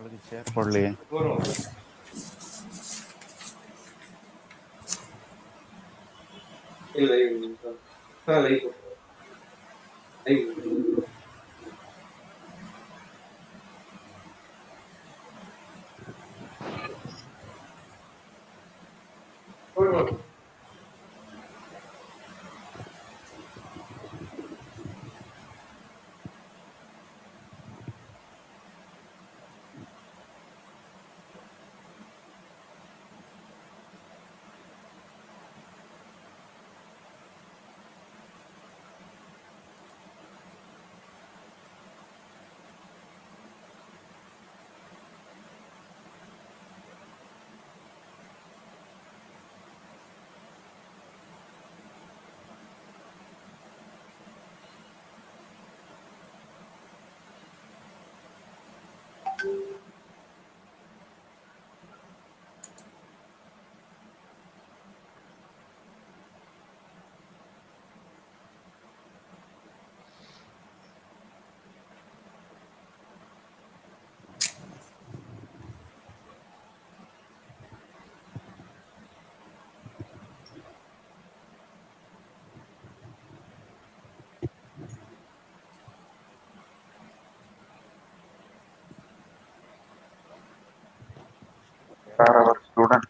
Share पडली student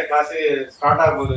class start आगಬಹುದು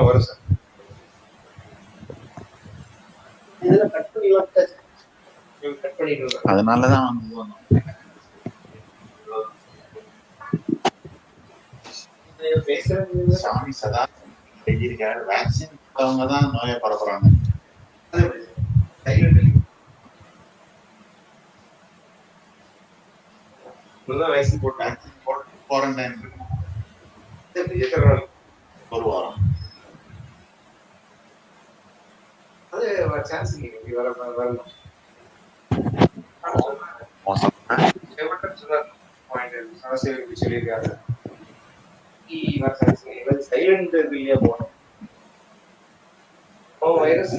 வருஷம் அதனாலதான் சாமி சதா எழுதியிருக்காரு. வேக்சின் அவங்க தான் நோயை பரப்புறாங்க. வேக்சின் போட்டு குவாரண்டைன் ஒரு வாரம் அது சான்ஸ் இல்லை வரணும் சொல்லியிருக்காங்க சைலண்ட் இல்லையா போனோம் வைரஸ்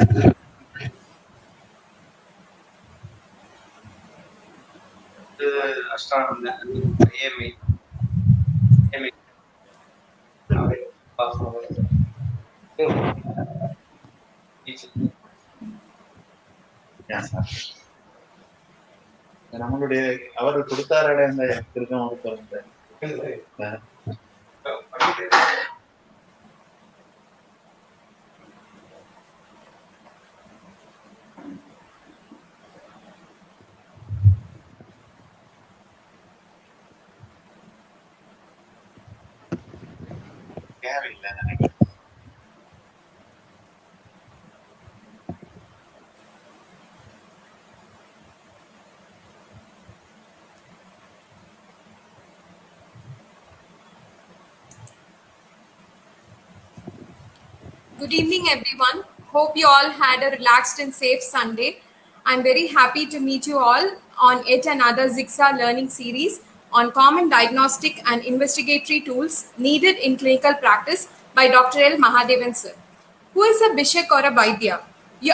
நம்மளுடைய அவர் கொடுத்தார இந்த திருக்கம் தேவையில்லை நினைக்கிறேன். Good evening, everyone. Hope you all had a relaxed and safe Sunday. I'm very happy to meet you all on yet another Zixa learning series on common diagnostic and investigatory tools needed in clinical practice by Dr. L. Mahadevan sir. Who is a Bishak or a Vaidya?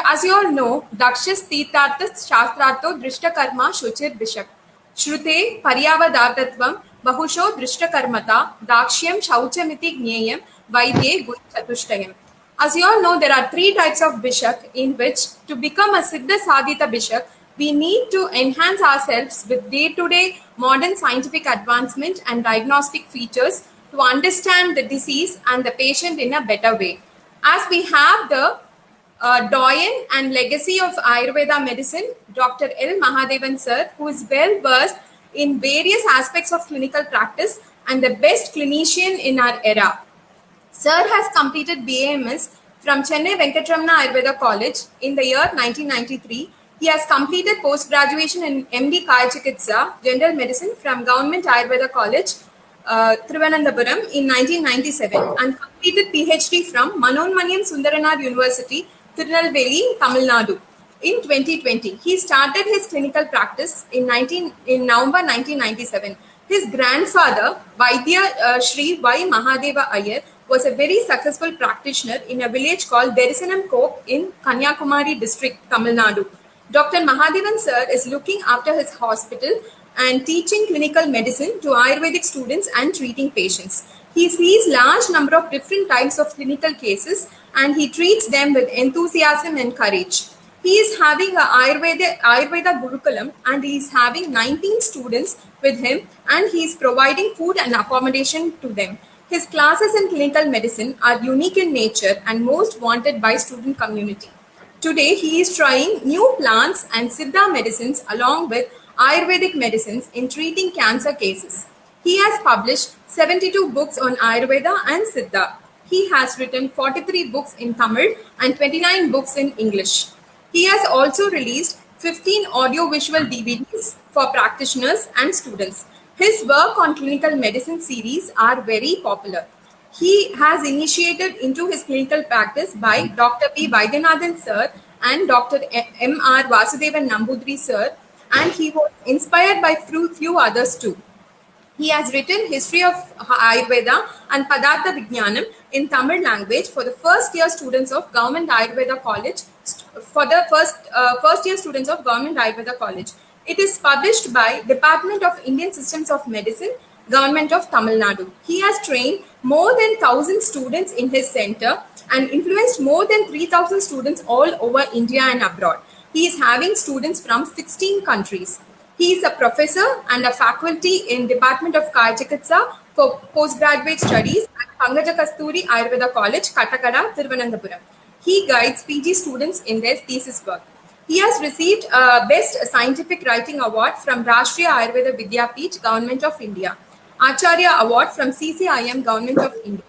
As you all know, Dakshis Tirtharthas Shastrartho Drishtakarma Shuchir Bishak. Shrute Paryavadatatvam Bahusho Drishtakarmata Dakshyam Shauchamiti Gneyam Vaidye Guru Chatushtayam. As you all know, there are three types of Bishak in which to become a Siddha Sadhita Bishak, we need to enhance ourselves with day-to-day modern scientific advancement and diagnostic features to understand the disease and the patient in a better way. As we have the doyen and legacy of Ayurveda medicine, Dr. L. Mahadevan sir, who is well versed in various aspects of clinical practice and the best clinician in our era. Sir has completed BAMS from Chennai Venkatramana Ayurveda College in the year 1993. He has completed post-graduation in MD Kaya Chikitsa, General Medicine from Government Ayurveda College, Thiruvananthapuram in 1997 and completed PhD from Manonmaniam Sundaranar University, Tirunelveli, Tamil Nadu. In 2020, he started his clinical practice in November 1997. His grandfather, Vaidya Shri Y. Mahadeva Iyer, was a very successful practitioner in a village called Derisanam Kop in Kanyakumari district, Tamil Nadu. Dr. Mahadevan sir is looking after his hospital and teaching clinical medicine to Ayurvedic students and treating patients. He sees large number of different types of clinical cases and he treats them with enthusiasm and courage. He is having a Ayurveda Gurukulam and he is having 19 students with him and he is providing food and accommodation to them. His classes in clinical medicine are unique in nature and most wanted by student community. Today, he is trying new plants and Siddha medicines along with Ayurvedic medicines in treating cancer cases. He has published 72 books on Ayurveda and Siddha. He has written 43 books in Tamil and 29 books in English. He has also released 15 audio-visual DVDs for practitioners and students. His work on clinical medicine series are very popular. He has initiated into his clinical practice by Dr. P. Vaidyanathan sir and Dr. M.R. Vasudevan Nambudri sir, and he was inspired by few others too. He has written History of Ayurveda and Padartha Vijnanam in Tamil language for the first year students of Government Ayurveda College. For the first year students of Government Ayurveda College. It is published by Department of Indian Systems of Medicine, Government of Tamil Nadu. He has trained more than 1,000 students in his center and influenced more than 3,000 students all over India and abroad. He is having students from 16 countries. He is a professor and a faculty in Department of Kaya Chikitsa for postgraduate studies at Pangaja Kasturi Ayurveda College, Katakada, Thiruvananthapuram. He guides PG students in their thesis work. He has received a Best Scientific Writing Award from Rashtriya Ayurveda Vidyapeeth, Government of India. Acharya Award from CCIM, Government of India.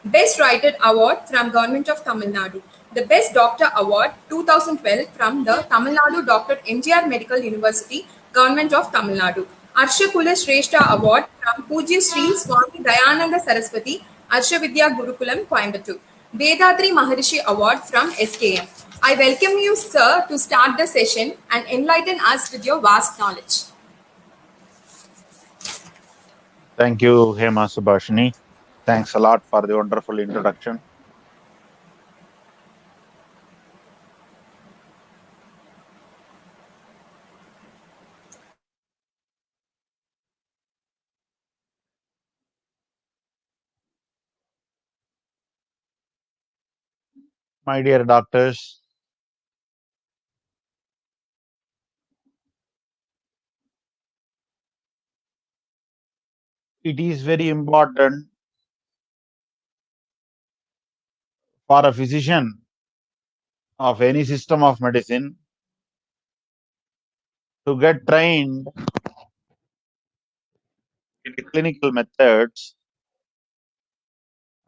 Best Writer Award from Government of Tamil Nadu. The Best Doctor Award 2012 from the Tamil Nadu Dr. MGR Medical University, Government of Tamil Nadu. Arshakula Shrestha Award from Pujya Sri Swami Dayananda Saraswati, Arshavidya Gurukulam, Coimbatore. Vedatri Maharishi Award from SKM. I welcome you, sir, to start the session and enlighten us with your vast knowledge. Thank you, Hema Subhashini. Thanks a lot for the wonderful introduction. My dear doctors, it is very important for a physician of any system of medicine to get trained in clinical methods,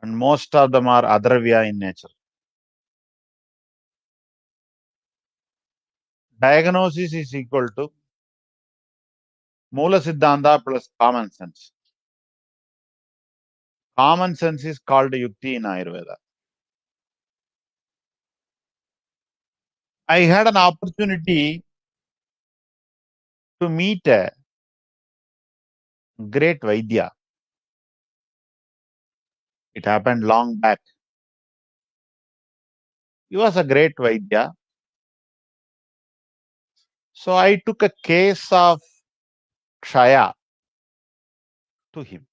and most of them are Adravya in nature. Diagnosis is equal to Mula Siddhanta plus common sense. Common sense is called Yukti in Ayurveda. I had an opportunity to meet a great Vaidya. It happened long back. He was a great Vaidya. So I took a case of Kshaya to him.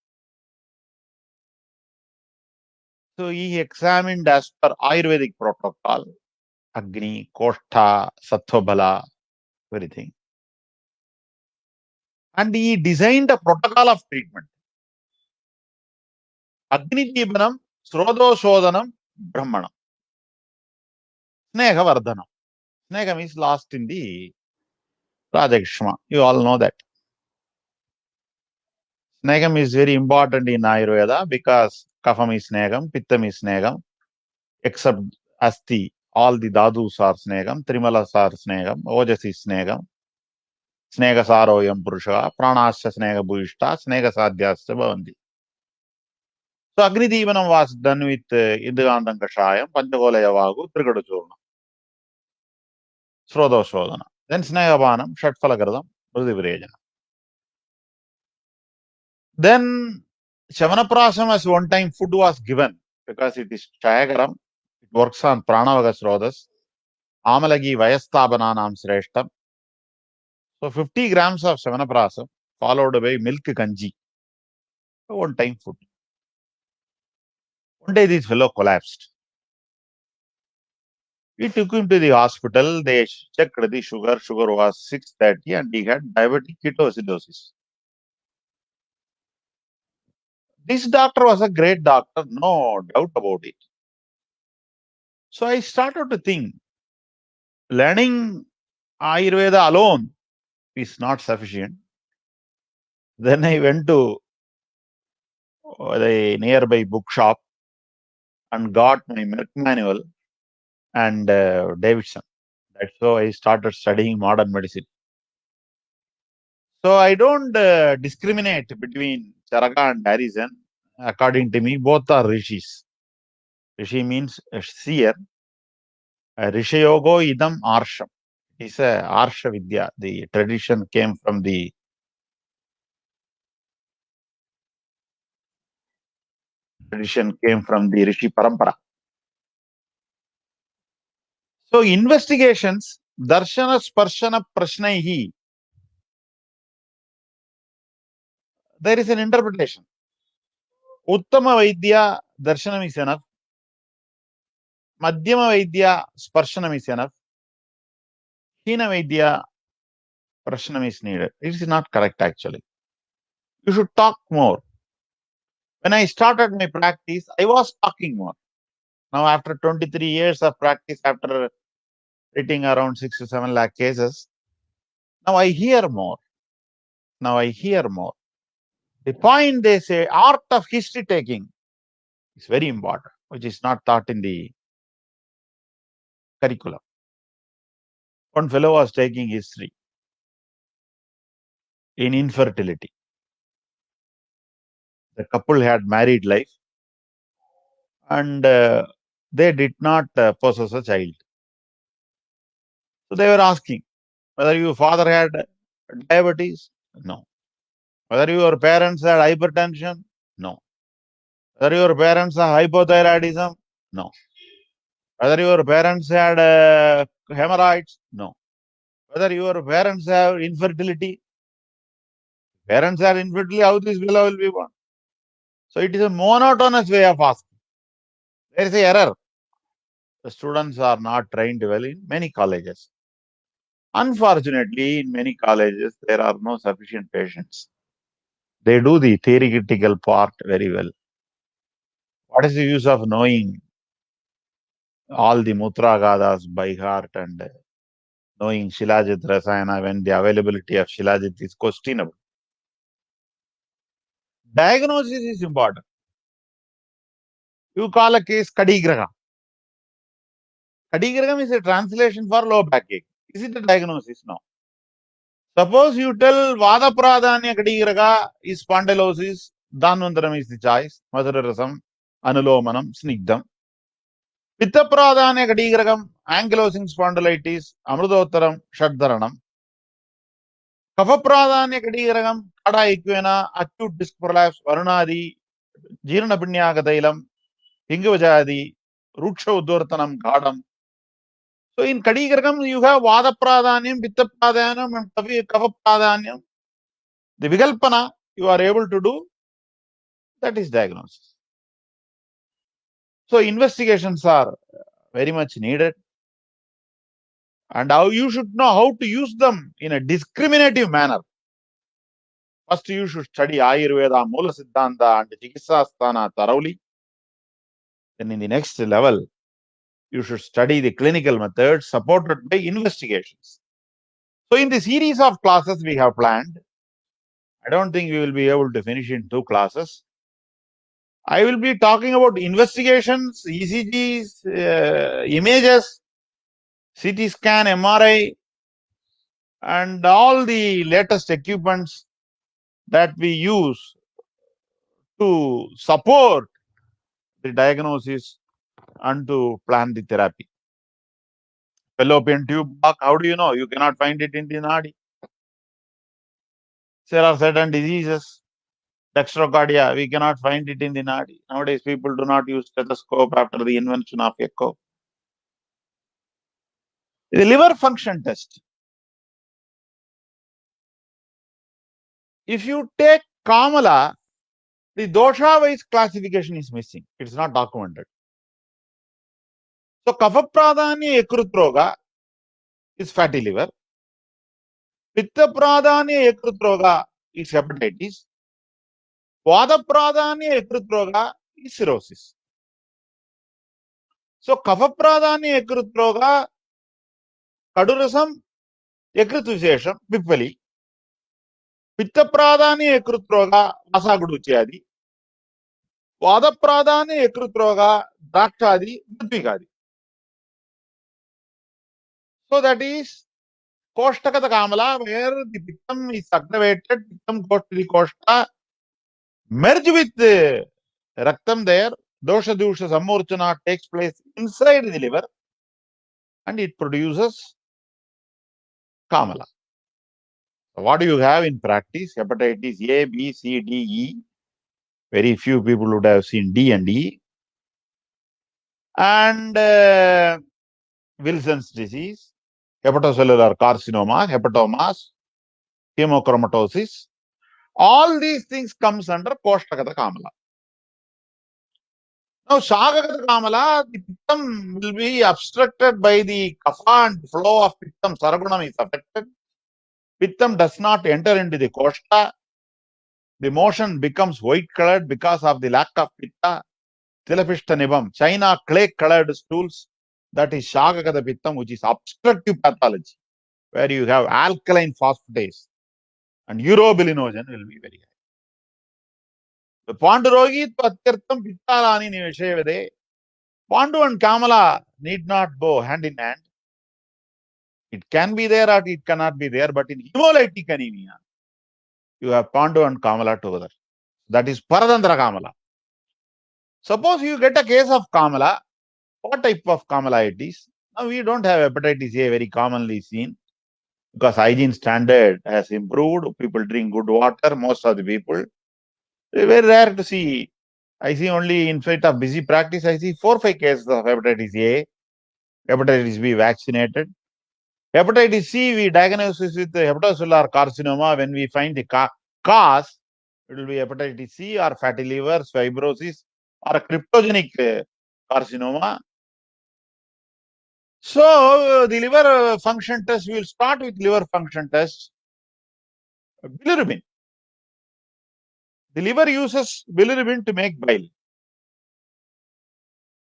So he examined as per Ayurvedic protocol, Agni, Koshtha, Sattvabala, everything. And he designed a protocol of treatment. Agni Dibanam, Srodo Shodhanam, Brahmanam. Sneha Vardhanam. Sneha is lost in the Rajakshma. You all know that. Snegam is very important in Ayurveda because Kafam is Snegam, Pittam is Snegam, except Asti, all the Dadus are Snegam, Trimalas are Snegam, Ojas is Snegam, Snega Saroyam Purusha, Pranasya Snega Bhuishta, Snega Sadhyasya Bhavanti. So Agni Divanam was done with Indagandam Kashayam, Panchakolaya Vagu, Trigadu Churna, Srodo Shodhana. Then Snegabanam, Shatfalagradam, Rudivirejana. Then Shavanaprasam as one time food was given because it is Chayagaram. It works on Pranavaga Srodhas. Amalagi Vayasthabananam Sreshtam. So 50 grams of Shavanaprasam followed by milk kanji. One time food. One day this fellow collapsed. We took him to the hospital. They checked the sugar. Sugar was 630 and he had diabetic ketoacidosis. This doctor was a great doctor, no doubt about it. So I started to think, learning Ayurveda alone is not sufficient. Then I went to the nearby bookshop and got my Merck manual and Davidson. That's how I started studying modern medicine. So I don't discriminate between Charaka and Harrison. According to me, both are rishis. Rishi means a seer. Rishayogo idam arsham. It's a arsha vidya. The tradition came from the Rishi Parampara. So investigations, darshana sparshana prashnaihi, there is an interpretation. Uttama Vaidya darshanam is enough. Madhyama Vaidya sparshanam is enough. Hina Vaidya prashanam is needed. It is not correct actually. You should talk more. When I started my practice, I was talking more. Now after 23 years of practice, after treating around 6 to 7 lakh cases, now I hear more. The point they say, art of history taking is very important, which is not taught in the curriculum. One fellow was taking history in infertility. The couple had married life and they did not possess a child. So they were asking whether your father had diabetes? No. Whether your parents had hypertension? No. Whether your parents have hypothyroidism? No. Whether your parents had hemorrhoids? No. Whether your parents have infertility? Parents have infertility, how this fellow will be born? So it is a monotonous way of asking. There is an error. The students are not trained well in many colleges. Unfortunately, in many colleges, there are no sufficient patients. They do the theoretical part very well. What is the use of knowing all the Mutra Gathas by heart and knowing Shilajit Rasayana when the availability of Shilajit is questionable? Diagnosis is important. You call a case Kadigraha. Kadigraham is a translation for low backache. Is it a diagnosis? No. Suppose you tell Vada Pradhanya Kadigraha is spondylosis, Dhanvantaram is the choice, Madhurarasam, Anulomanam, Snigdham. Pitta Pradhanya Kadigraham, ankylosing spondylitis, Amrudottaram, Shadharanam. Kapha Pradhanya Kadigraham, Kada Equina, acute disc prolapse, Varunadi, Jeeranapinyakatailam, Hingavajadi, Ruksha Udvartanam, Gadam. So in Kadigargam, you have Vada Pradhanyam, Pitta Pradhanyam, and Kapha Pradhanyam. The Vikalpana you are able to do, that is diagnosis. So investigations are very much needed. And how you should know how to use them in a discriminative manner. First, you should study Ayurveda, Mula Siddhanta, and Chikitsa Asthana thoroughly. Then, in the next level, you should study the clinical methods supported by investigations. So, in the series of classes we have planned, I don't think we will be able to finish in 2 classes. I will be talking about investigations, ECGs, images, CT scan, MRI, and all the latest equipments that we use to support the diagnosis and to plan the therapy. Fallopian tube block, how do you know? You cannot find it in the nadi. There are certain diseases, dextrocardia, we cannot find it in the nadi. Nowadays, people do not use stethoscope after the invention of echo. The liver function test. If you take Kamala, the dosha-wise classification is missing. It's not documented. So, Kapha Pradhanya Yakrut Roga is fatty liver. Pitta Pradhanya Yakrut Roga is hepatitis. Vada Pradhanya Yakrut Roga is cirrhosis. So, Kapha Pradhanya Yakrut Roga, Kadurasam, Yakrut Vishesham, Pippali. Pitta Pradhanya Yakrut Roga, Vasagudu Chayadi. Vada Pradhanya Yakrut Roga, Drakshadi, Madhvikadi. So, that is Koshtakata Kamala, where the Pittam is activated, Pittam goes to the Koshta, merge with the Raktam there, Dosha Dusha Samurchana takes place inside the liver and it produces Kamala. So what do you have in practice? Hepatitis A, B, C, D, E. Very few people would have seen D and E. And Wilson's disease, hepatocellular carcinoma, hepatomas, hemochromatosis. All these things comes under Koshtakata Kamala. Now, Shagakata Kamala, the Pittam will be obstructed by the kapha and flow of Pittam. Saragunam is affected. Pittam does not enter into the Koshta. The motion becomes white colored because of the lack of Pitta. Tilapishta Nibam, China clay colored stools. That is Shagakata Pittam, which is obstructive pathology, where you have alkaline phosphatase and urobilinogen will be very high. The Pandurogi Patyartham Pittalani Niveshevade. Pandu and Kamala need not go hand in hand. It can be there or it cannot be there, but in hemolytic anemia, you have Pandu and Kamala together. That is Paradandra Kamala. Suppose you get a case of Kamala, what type of Kamala it is? Now, we don't have hepatitis A very commonly seen because hygiene standard has improved. People drink good water, most of the people. It's very rare to see. I see only in spite of busy practice, I see 4 or 5 cases of hepatitis A, hepatitis B vaccinated. Hepatitis C, we diagnose with hepatocellular carcinoma. When we find the cause, it will be hepatitis C or fatty liver, fibrosis, or a cryptogenic carcinoma. So, the liver function test, we will start with liver function test. Bilirubin. The liver uses bilirubin to make bile.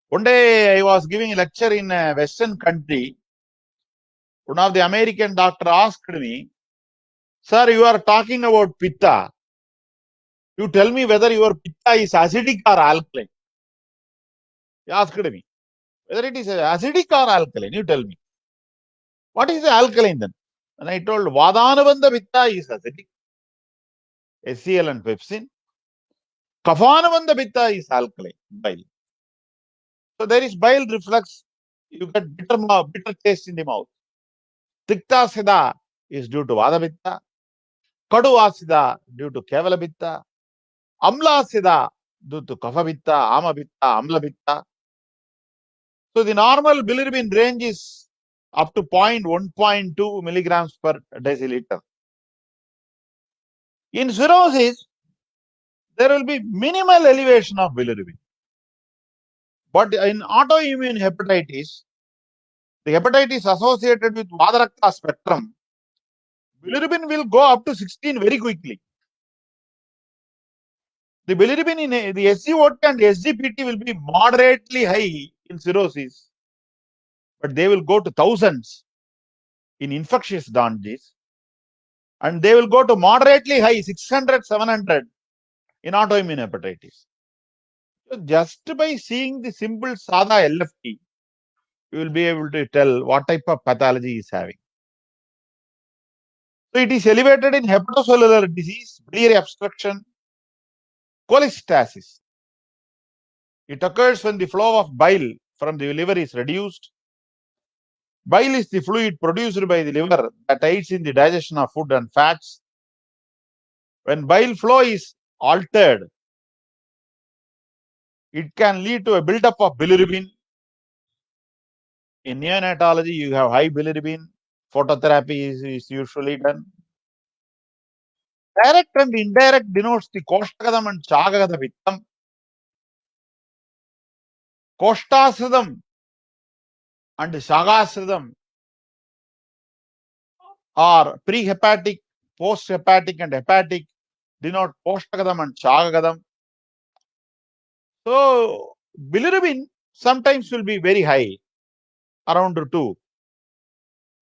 One day I was giving a lecture in a Western country. One of the American doctor asked me, "Sir, you are talking about Pitta. You tell me whether your Pitta is acidic or alkaline." He asked me, whether it is acidic or alkaline, you tell me. What is the alkaline then? And I told, Vadanabandha Pitta is acidic, HCl and pepsin. Kaphanabandha Pitta is alkaline, bile. So there is bile reflux. You get bitter taste in the mouth. Tikta Siddha is due to Vada Pitta. Kadu Asida due to Kevala Pitta. Amla Siddha due to kapha pitta, ama pitta, amla pitta. So the normal bilirubin range is up to 1.2 milligrams per deciliter. In cirrhosis, there will be minimal elevation of bilirubin. But in autoimmune hepatitis, the hepatitis associated with Vadarakta spectrum, bilirubin will go up to 16 very quickly. The bilirubin in the SGOT and SGPT will be moderately high in cirrhosis, but they will go to thousands in infectious jaundice, and they will go to moderately high 600, 700 in autoimmune hepatitis. So just by seeing the simple SADA LFT, you will be able to tell what type of pathology is having. So it is elevated in hepatocellular disease, biliary obstruction, cholestasis. It occurs when the flow of bile from the liver is reduced. Bile is the fluid produced by the liver that aids in the digestion of food and fats. When bile flow is altered, it can lead to a buildup of bilirubin. In neonatology, you have high bilirubin. Phototherapy is usually done. Direct and indirect denotes the Koshtagadam and Chagagada Vittam. Koshtasridam and Shagasridam are prehepatic, posthepatic, and hepatic, denote Koshtagadam and Chagagadam. So, bilirubin sometimes will be very high, around 2.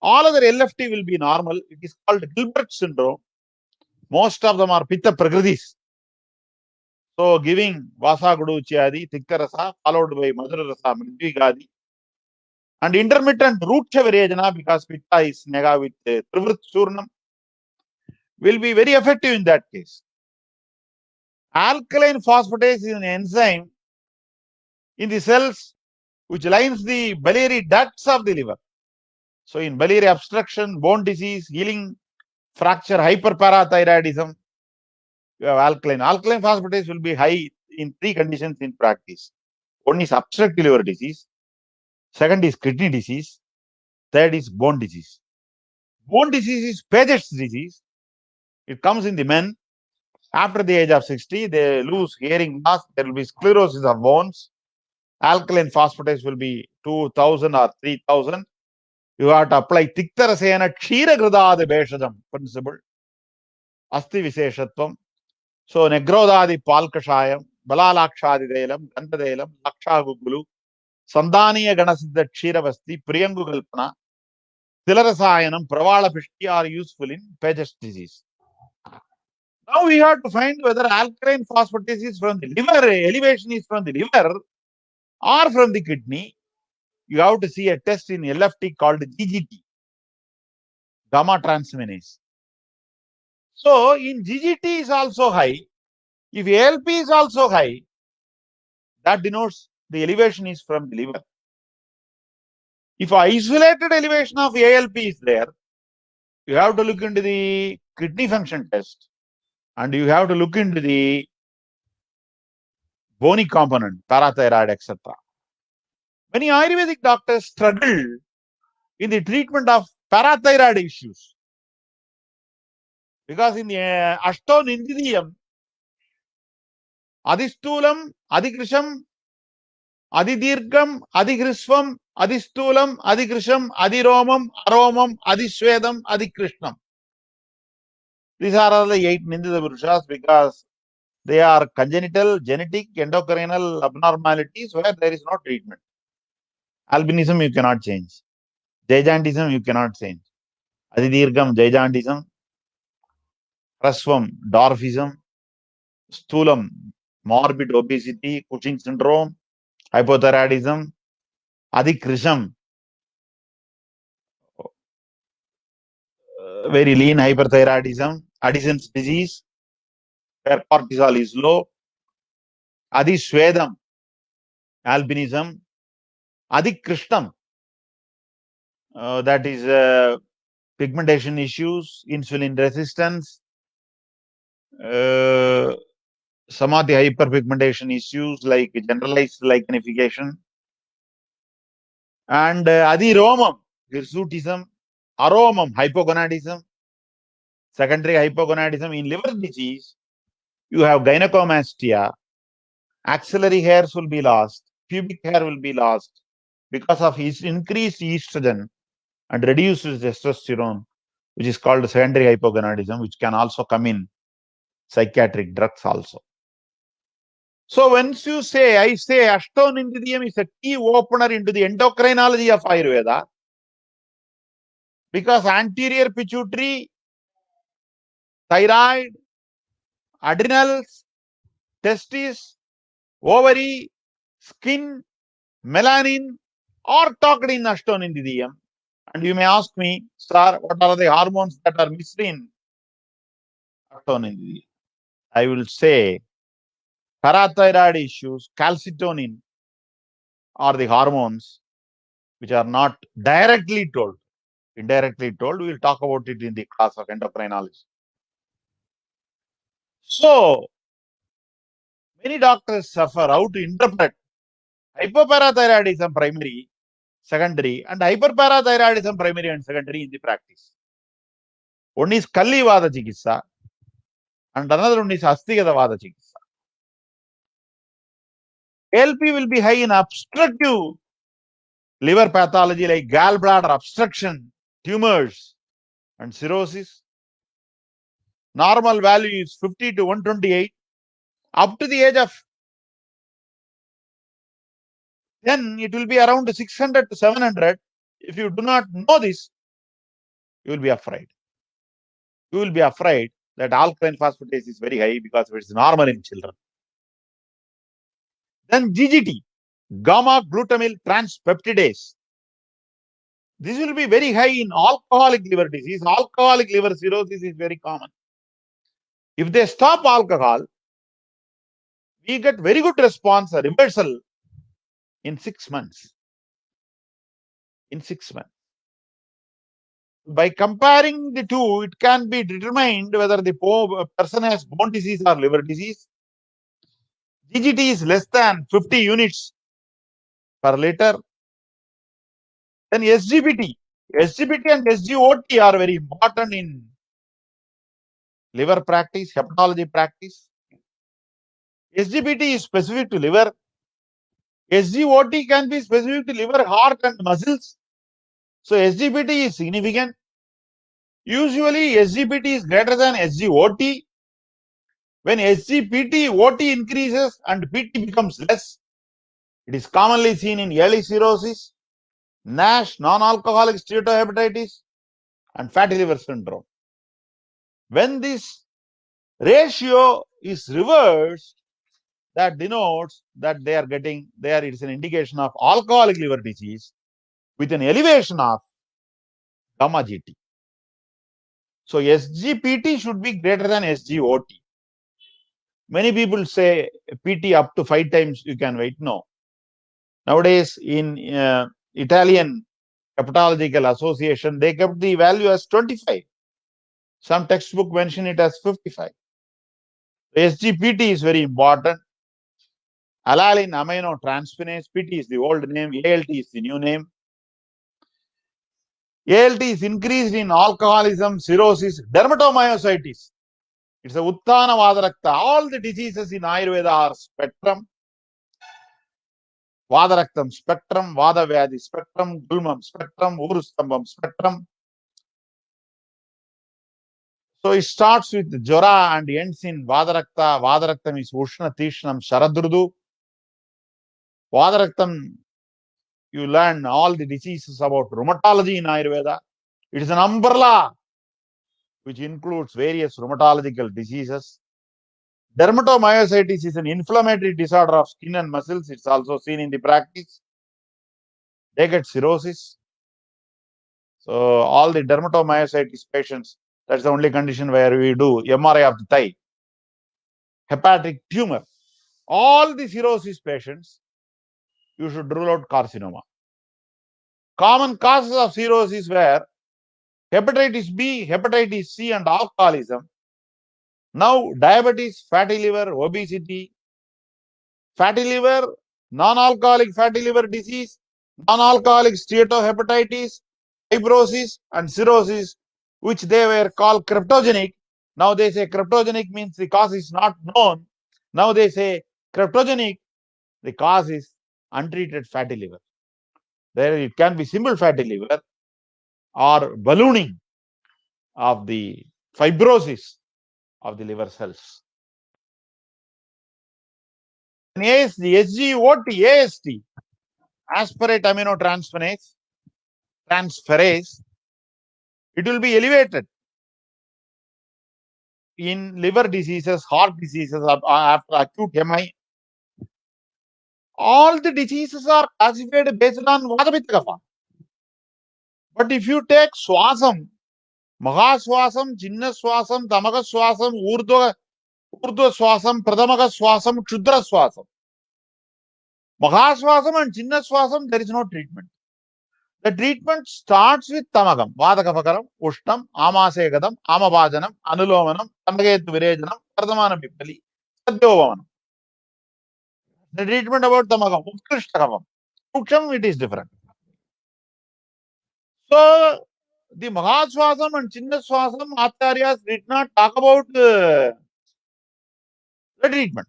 All other LFT will be normal. It is called Gilbert syndrome. Most of them are Pitta Prakritis. So, giving Vasa Gudu Chadi, Tikkarasa, followed by Madarasa, Mridvigadi, and intermittent root Virajana, because Pitta is Nega with Trivrit Surnam, will be very effective in that case. Alkaline phosphatase is an enzyme in the cells which lines the biliary ducts of the liver. So, in biliary obstruction, bone disease, healing, fracture, hyperparathyroidism, you have alkaline. Alkaline phosphatase will be high in 3 conditions in practice. One is obstructive liver disease, second is kidney disease, third is bone disease. Bone disease is Paget's disease. It comes in the men. After the age of 60, they lose hearing loss. There will be sclerosis of bones. Alkaline phosphatase will be 2000 or 3000. You have to apply Tiktarasena Kshira Gradadi Beshadam principle. Asti Viseshatvam. So, Negrodadi Palkashayam, Balalakshadi Delam, Gandadelam, Lakshagugulu, Sandaniya Ganasiddha Kshiravasti, Priyangu Kalpana, Tilarasayanam, Pravala Pishti are useful in Paget's disease. Now we have to find whether alkaline phosphatase is from the liver, elevation is from the liver or from the kidney. You have to see a test in LFT called GGT, gamma transminase. So in GGT is also high. If ALP is also high, that denotes the elevation is from the liver. If isolated elevation of ALP is there, you have to look into the kidney function test and you have to look into the bony component, parathyroid, etc. Many Ayurvedic doctors struggle in the treatment of parathyroid issues because in the Ashto Nindidiyam, Adhistulam, Adhikrisham, Adhidirgam, Adhigrisvam, Adhistulam, Adhikrisham, Adhiromam, Aromam, Adhisvedam, Adhikrishnam. These are all the 8 Nindita Purushas because they are congenital, genetic, endocrinal abnormalities where there is no treatment. Albinism you cannot change. Jaijantism you cannot change. Adhidirgam, Jaijantism. Hrasvam, dwarfism. Sthulam, morbid obesity, Cushing syndrome, hypothyroidism. Adhikrisham, very lean hyperthyroidism. Addison's disease, where cortisol is low. Adhisvedam, albinism. Adhikrishnam, that is pigmentation issues, insulin resistance, some of the hyperpigmentation issues like generalized lichenification and adiromum, hirsutism, aromum, hypogonadism, secondary hypogonadism. In liver disease, you have gynecomastia, axillary hairs will be lost, pubic hair will be lost because of increased estrogen and reduced testosterone, which is called secondary hypogonadism, which can also come in psychiatric drugs also. So once you say, I say Ashtonindrium is a key opener into the endocrinology of Ayurveda, because anterior pituitary, thyroid, adrenals, testes, ovary, skin, melanin are talked in Ashtonindrium. And you may ask me, sir, what are the hormones that are missed in Ashtonindrium? I will say parathyroid issues, calcitonin are the hormones which are not directly told. Indirectly told, we will talk about it in the class of endocrinology. So, many doctors suffer how to interpret hypoparathyroidism primary, secondary, and hyperparathyroidism primary and secondary in the practice. One is Kallivada Chikitsa, and another one is Astigatavada Chikitsa. LP will be high in obstructive liver pathology like gallbladder obstruction, tumors, and cirrhosis. Normal value is 50 to 128. Up to the age of 10, it will be around 600 to 700. If you do not know this, you will be afraid. You will be afraid that alkaline phosphatase is very high because it is normal in children. Then GGT, gamma glutamyl transpeptidase. This will be very high in alcoholic liver disease. Alcoholic liver cirrhosis is very common. If they stop alcohol, we get very good response, a reversal in 6 months. In 6 months. By comparing the two, it can be determined whether the person has bone disease or liver disease. GGT is less than 50 units per liter. Then SGPT. SGPT and SGOT are very important in liver practice, hepatology practice. SGPT is specific to liver. SGOT can be specific to liver, heart, and muscles. So SGPT is significant. Usually SGPT is greater than SGOT. When SGPT, OT increases and PT becomes less, it is commonly seen in early cirrhosis, NASH, non-alcoholic steatohepatitis, and fatty liver syndrome. When this ratio is reversed, that denotes that it is an indication of alcoholic liver disease with an elevation of gamma GT. So SGPT should be greater than SGOT. Many people say PT up to 5 times you can wait. No. Nowadays in Italian Hepatological Association, they kept the value as 25. Some textbook mention it as 55. SGPT is very important. Alanine aminotransferase, PT is the old name, ALT is the new name. ALT is increased in alcoholism, cirrhosis, dermatomyositis. It's a Uttana Vadarakta. All the diseases in Ayurveda are spectrum. Vadaraktam spectrum, Vadavyadi spectrum, Gulmam spectrum, Urustambam spectrum. So it starts with Jora and ends in Vadarakta. Vadaraktam is Ushna Tishnam Sharadrudu. Vadaraktam, you learn all the diseases about rheumatology in Ayurveda. It is an umbrella which includes various rheumatological diseases. Dermatomyositis is an inflammatory disorder of skin and muscles. It's also seen in the practice. They get cirrhosis. So all the dermatomyositis patients, that's the only condition where we do MRI of the thigh. Hepatic tumor. All the cirrhosis patients, you should rule out carcinoma. Common causes of cirrhosis were hepatitis B, hepatitis C, and alcoholism. Now, diabetes, fatty liver, obesity, fatty liver, non-alcoholic fatty liver disease, non-alcoholic steatohepatitis, fibrosis, and cirrhosis, which they were called cryptogenic. Now they say cryptogenic means the cause is not known. Now they say cryptogenic, the cause is untreated fatty liver. There it can be simple fatty liver or ballooning of the fibrosis of the liver cells. AST, SGOT, AST, aspirate aminotransferase, it will be elevated in liver diseases, heart diseases, after acute MI. All the diseases are classified based on Vata-Pitta Kapha. But if you take Swasam, Mahaswasam, Chinna Swasam, Tamaga Swasam, Urdhva Swasam, Pradamaga Swasam, Kshudra Swasam. Mahaswasam and Chinna Swasam, there is no treatment. The treatment starts with Tamagam, Vadakapakaram, Ushtam, Amasegadam, Amabhajanam, Anulomanam, Tamagetu Virejanam, Pradamana Pipali, Sadyovanam. The treatment about Tamagam, Utkrishtakam. Uksham, it is different. So, the Mahaswasam and Chinnaswasam, Acharyas did not talk about the treatment.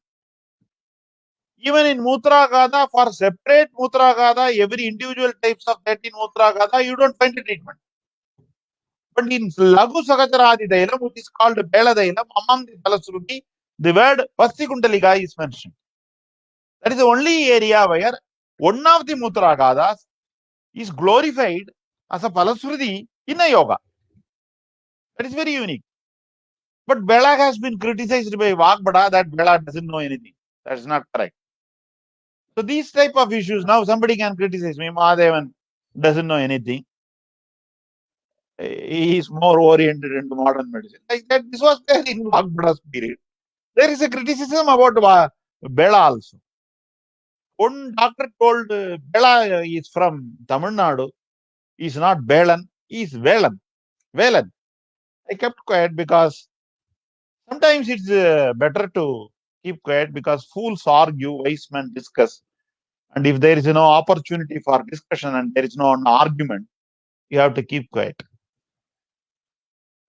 Even in Mutra Gada, for separate Mutra Gada, every individual types of 13 Mutra Gada, you don't find a treatment. But in Lagu Sakajaradi Dailam, which is called Bela Dailam, among the Palasruti, the word Vastikundalika is mentioned. That is the only area where one of the Mutra Gadas is glorified as a Palasruti in a yoga. That is very unique. But Bela has been criticized by Vagbada that Bela doesn't know anything. That is not correct. So these type of issues, now somebody can criticize me, Mahadevan doesn't know anything. He is more oriented into modern medicine. Like that, this was there in Vagbada's period. There is a criticism about Bela also. One doctor told Bela is from Tamil Nadu. He is not Belan, he is Velan. Velan. I kept quiet because sometimes it's better to keep quiet because fools argue, wise men discuss. And if there is no opportunity for discussion and there is no argument, you have to keep quiet.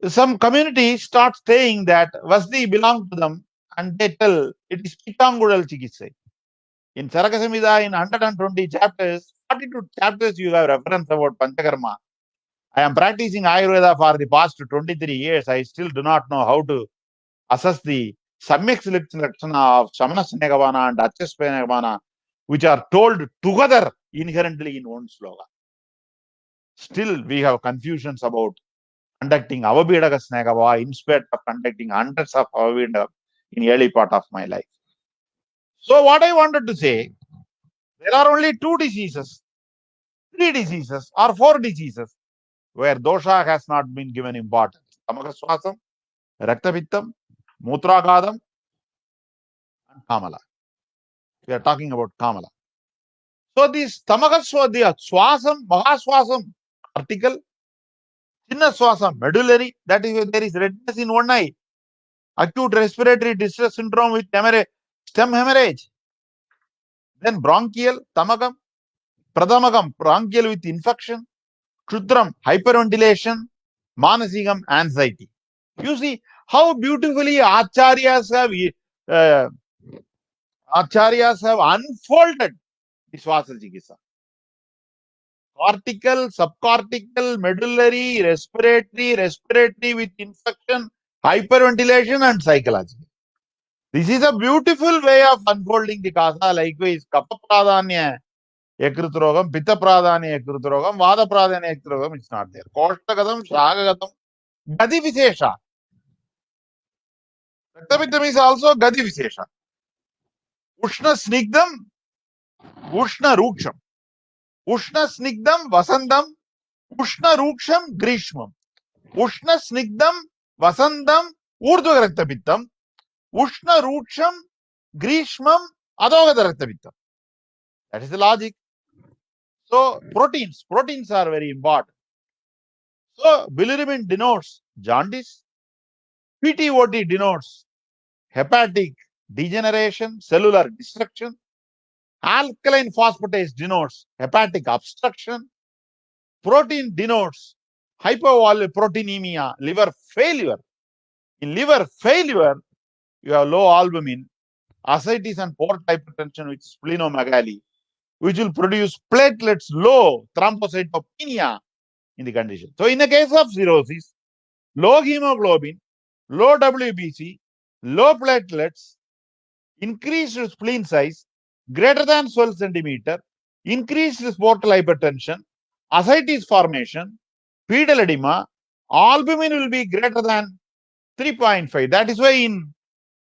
Some community start saying that Vasdi belongs to them and they tell it is Pitangudal Chikitsai. In Charaka Samhita, in 120 chapters, 42 chapters you have reference about Panchakarma. I am practicing Ayurveda for the past 23 years. I still do not know how to assess the Samyak Lakshana of Samana Snegavana and Achaspenegavana, which are told together inherently in one sloga. Still, we have confusions about conducting Avabhedaka Snegava instead of conducting hundreds of Avabhedaka in early part of my life. So what I wanted to say, there are only 2 diseases, 3 diseases or 4 diseases where dosha has not been given importance. Tamakaswasam, Raktapittam, Mutragadam, and Kamala. We are talking about Kamala. So this Tamakaswadya, Swasam, Mahaswasam, article, Chinnaswasam, medullary, that is where there is redness in one eye. Acute respiratory distress syndrome with stem hemorrhage. Then bronchial, Tamagam, Pradamagam, bronchial with infection, Kshudram, hyperventilation, Manasigam, anxiety. You see how beautifully Acharyas have unfolded the Swasa Chikitsa. Cortical, subcortical, medullary, respiratory with infection, hyperventilation, and psychological. This is a beautiful way of unfolding the Kasa. Likewise, Kapha Pradhanya Ekrutrogam, Pitta Pradhanya Ekrutrogam, Vada Pradhanya Ekrutrogam, it's not there. Koshtagatam, Shagagatam, Gadi Visesha. Raktapittam is also Gadi Visesha. Ushna Snigdam, Ushna Ruksham. Ushna Snigdam, Vasandam, Ushna Ruksham, Grishmam. Ushna Snigdam, Vasandam, Urdhva Raktapittam. Ushna Ruksham, Grishmam, Adogada Raktapittam. That is the logic. So, proteins are very important. So, bilirubin denotes jaundice, PTOT denotes hepatic degeneration, cellular destruction. Alkaline phosphatase denotes hepatic obstruction. Protein denotes hypoproteinemia, liver failure. In liver failure, you have low albumin, ascites and portal hypertension, which is splenomegaly, which will produce platelets low, thrombocytopenia in the condition. So in the case of cirrhosis, low hemoglobin, low WBC, low platelets, increased spleen size greater than 12 centimeter, increased portal hypertension, ascites formation, pedal edema, albumin will be greater than 3.5. That is why in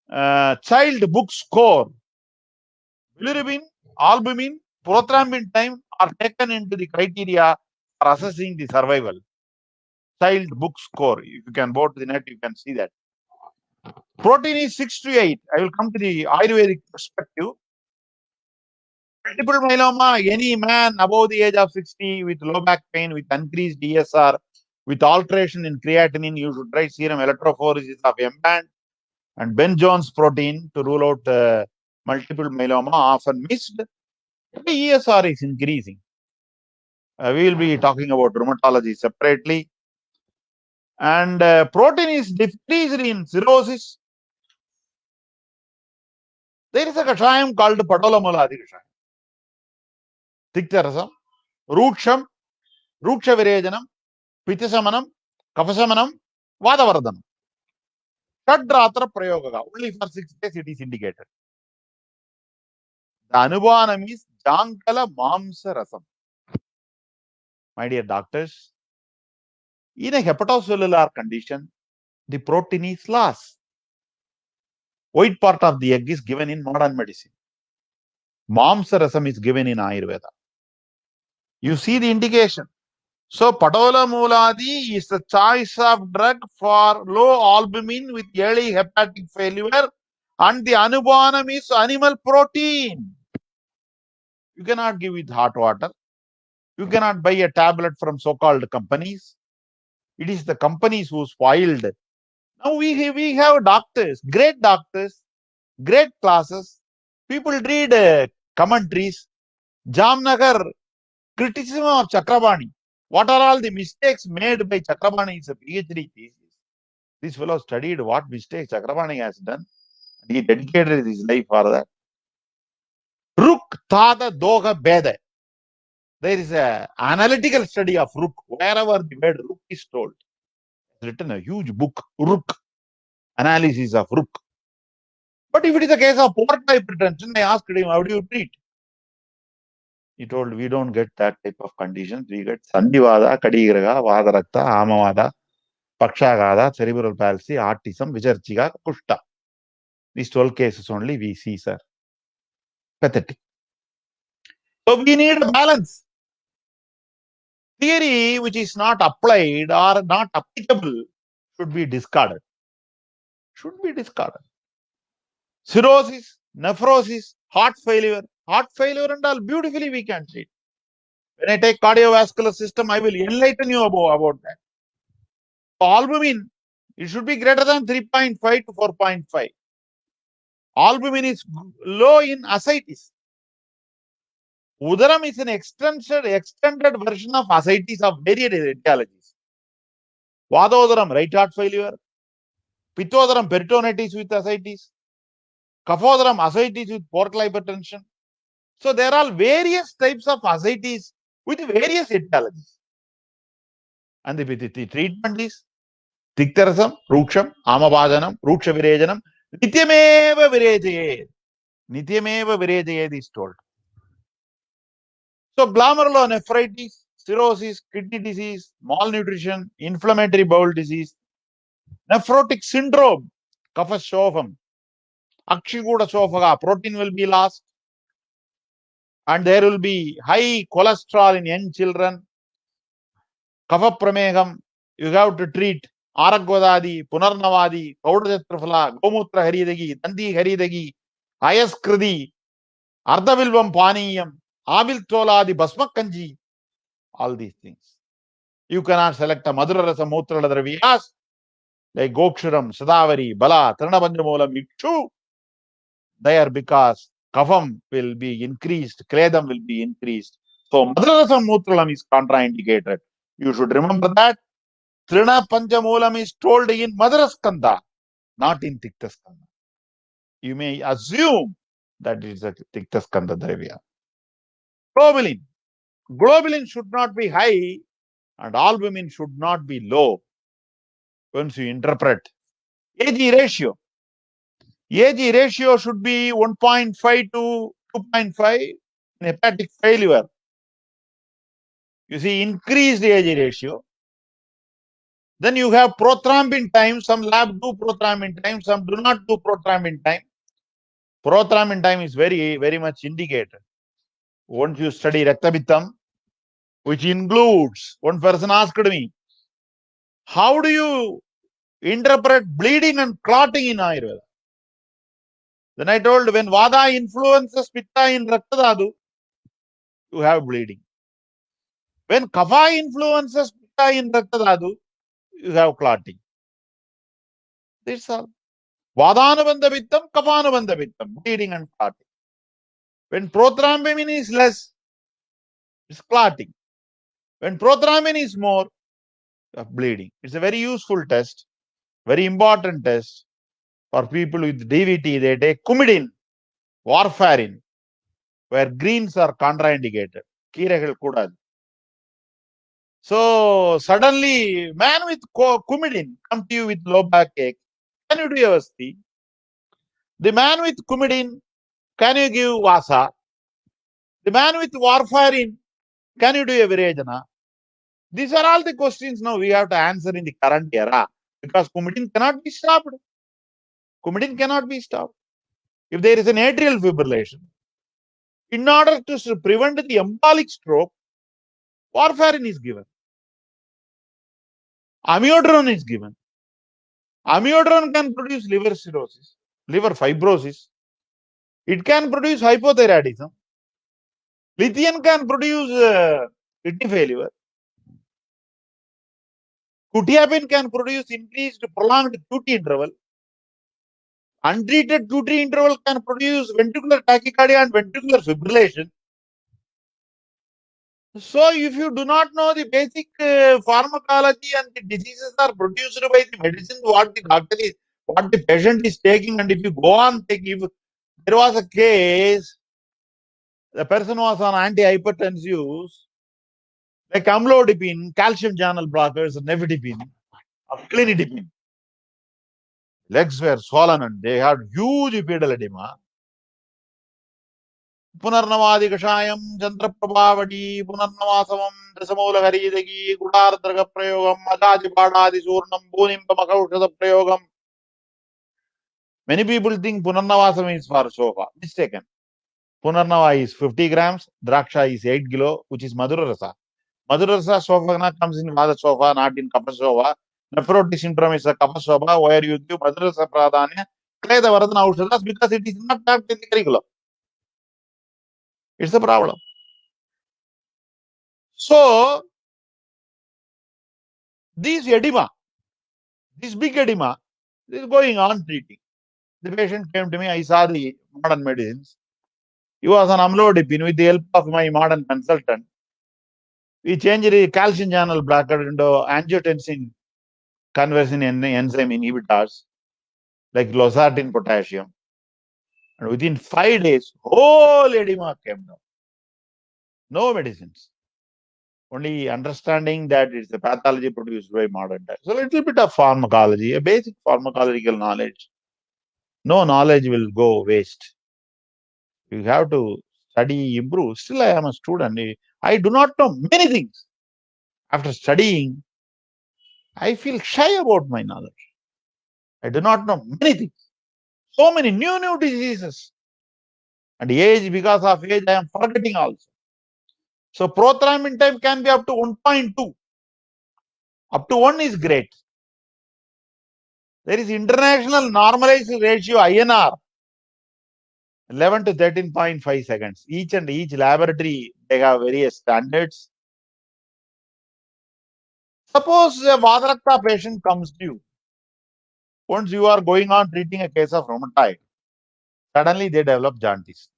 child book score, bilirubin, albumin, prothrombin time are taken into the criteria for assessing the survival. Child book score. If you can go to the net, you can see that. Protein is 6 to 8. I will come to the Ayurvedic perspective. Multiple myeloma, any man above the age of 60 with low back pain, with increased ESR, with alteration in creatinine, you should try serum electrophoresis of M-band and Ben Jones protein to rule out multiple myeloma, often missed. The ESR is increasing. We will be talking about rheumatology separately. And protein is decreased in cirrhosis. There is a kashayam called Patolamuladi kashayam. Tiktarasam, Rootsham, Rookshavirejanam, Pitasamanam, Kafasamanam, Vadavardhanam. Shadratra Prayogaga. Only for 6 days it is indicated. The Anubanam is Jankala Mamsa Rasam. My dear doctors, in a hepatocellular condition, the protein is lost. White part of the egg is given in modern medicine. Mamsa Rasam is given in Ayurveda. You see the indication. So, Patolamuladi is the choice of drug for low albumin with early hepatic failure, and the Anubanam is animal protein. You cannot give with hot water. You cannot buy a tablet from so-called companies. It is the companies who spoiled. Now we have doctors, great classes. People read commentaries. Jamnagar, criticism of Chakrabani. What are all the mistakes made by Chakrabani? Is a PhD thesis. This fellow studied what mistakes Chakrabani has done. He dedicated his life for that. Ruk Tada Doga Beda. There is an analytical study of Ruk. Wherever the word Ruk is told, it's written a huge book, Ruk, analysis of Ruk. But if it is a case of portal hypertension, I asked him, how do you treat? He told, we don't get that type of conditions. We get Sandivada, Kadigraga, Vadarakta, Amavada, Pakshagada, cerebral palsy, autism, Vicharchiga, Kushta. These 12 cases only we see, sir. Pathetic. So we need a balance. Theory which is not applied or not applicable should be discarded. Should be discarded. Cirrhosis, nephrosis, heart failure and all beautifully we can treat. When I take cardiovascular system, I will enlighten you about that. Albumin, it should be greater than 3.5 to 4.5. Albumin is low in ascites. Udaram is an extended version of ascites of various etiologies. Vadodaram, right heart failure. Pittodaram, peritonitis with ascites. Kaphodaram, ascites with portal hypertension. So there are various types of ascites with various etiologies. And the treatment is Tiktarasam, Ruksham, Amabhajanam, Rukshavirejanam, Nityameva Virejayed. Nityameva Virejayed is told. So glomerulonephritis, cirrhosis, kidney disease, malnutrition, inflammatory bowel disease, nephrotic syndrome, Kapha Shopham, Akshikuda Sophaga, protein will be lost, and there will be high cholesterol in young children. Kapha Pramegam, you have to treat Aragvadadi, Punarnavadi, Kaudajatrafala, Gomutra Haridagi, Dandi Haridagi, Ayaskridi, Ardavilvam Paniyam, Abil Toladi, Basmakanji, all these things. You cannot select a Madhura Rasa Mutra Draviyas. like Gokshuram, Sadavari, Bala, Trinapanjamulam, Ikshu, there because Kafam will be increased, Kledam will be increased. So Madrasam Mutralam is contraindicated. You should remember that. Trina Panchamulam is told in Madaraskanda, not in Tiktaskanda. You may assume that it is a Tiktaskanda Dravya. Globulin. Globulin should not be high and albumin should not be low. Once you interpret AG ratio. AG ratio should be 1.5 to 2.5 in hepatic failure. You see, increased AG ratio. Then you have prothrombin time. Some lab do prothrombin time, some do not do prothrombin time. Prothrombin time is very, very much indicated. Once you study Raktabittam, which includes, one person asked me, how do you interpret bleeding and clotting in Ayurveda? Then I told, when Vada influences Pitta in Raktadadu, you have bleeding. When Kapha influences Pitta in Raktadadu, you have clotting. That's all. Vadanubandha Pittam, Kaphanubandha Pittam, bleeding and clotting. When prothrombin is less, it's clotting. When prothrombin is more, bleeding. It's a very useful test, very important test. For people with DVT, they take Coumadin, warfarin, where greens are contraindicated. Keeragal Kudad. So suddenly, man with Coumadin come to you with low backache. Can you do Avasti? The man with Coumadin, can you give Vasa? The man with warfarin, can you do a Virajana? These are all the questions now we have to answer in the current era because Coumadin cannot be stopped. Coumadin cannot be stopped. If there is an atrial fibrillation, in order to prevent the embolic stroke, warfarin is given. Amiodarone is given. Amiodarone can produce liver cirrhosis, liver fibrosis. It can produce hypothyroidism. Lithium can produce kidney failure. Quetiapine can produce increased prolonged QT interval. Untreated QT interval can produce ventricular tachycardia and ventricular fibrillation. So, if you do not know the basic pharmacology and the diseases are produced by the medicine, what the doctor is, what the patient is taking, and if you go on taking, if there was a case, the person was on antihypertensives like amlodipine, calcium channel blockers, nifedipine, or clinidipine. Legs were swollen and they had huge pedal edema. Punarnavadi Kashayam, Chandraprabhavadi, Punarnavasamam, Dasamola Haridagi, Gudardraga Prayogam, Adaji Padadi Surnam, Bunim Pamakaushada Prayogam. Many people think Punarnavasam is for sofa. Mistaken. Punarnava is 50 grams, Draksha is 8 kilo, which is Madhura Rasa. Madhura Rasa sofa comes in Vada sofa, not in Kapha sofa. Nephrotic syndrome is a Kapha sofa, where you give Madhura Rasa Pradhanya, play the Varadana Aushadas because it is not tapped in the curriculum. It's the problem. So, this edema, this big edema, is going on treating. The patient came to me, I saw the modern medicines. He was on amlodipine with the help of my modern consultant. We changed the calcium channel blocker into angiotensin conversion enzyme inhibitors like losartan potassium. And within 5 days, whole edema came down. No medicines. Only understanding that it's a pathology produced by modern times. So a little bit of pharmacology, a basic pharmacological knowledge. No knowledge will go waste. You have to study, improve. Still, I am a student. I do not know many things. After studying, I feel shy about my knowledge. I do not know many things. So many new diseases. And age, because of age, I am forgetting also. So prothrombin time can be up to 1.2. Up to 1 is great. There is international normalized ratio INR, 11 to 13.5 seconds. Each laboratory, they have various standards. Suppose a Vadarakta patient comes to you. Once you are going on treating a case of rheumatoid, suddenly they develop jaundice.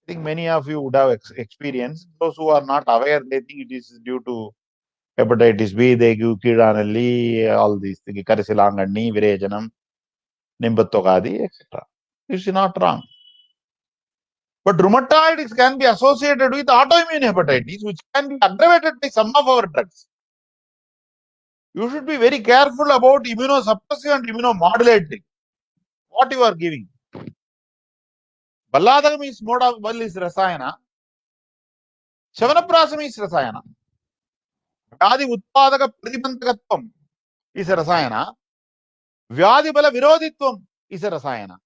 I think many of you would have experienced. Those who are not aware, they think it is due to hepatitis B, they give Kidanali, all these things, Karisilanganni, Virejanam, Nimbattogadi, etc. This is not wrong. But rheumatoid can be associated with autoimmune hepatitis, which can be aggravated by some of our drugs. You should be very careful about immunosuppressive and immunomodulating. What you are giving. Balladagam is mode of well is rasayana. Shavanaprasam is rasayana. Vyadi utpadaka pratibandhakatvam is a rasayana. Vyadi bala virodhitvam is a rasayana.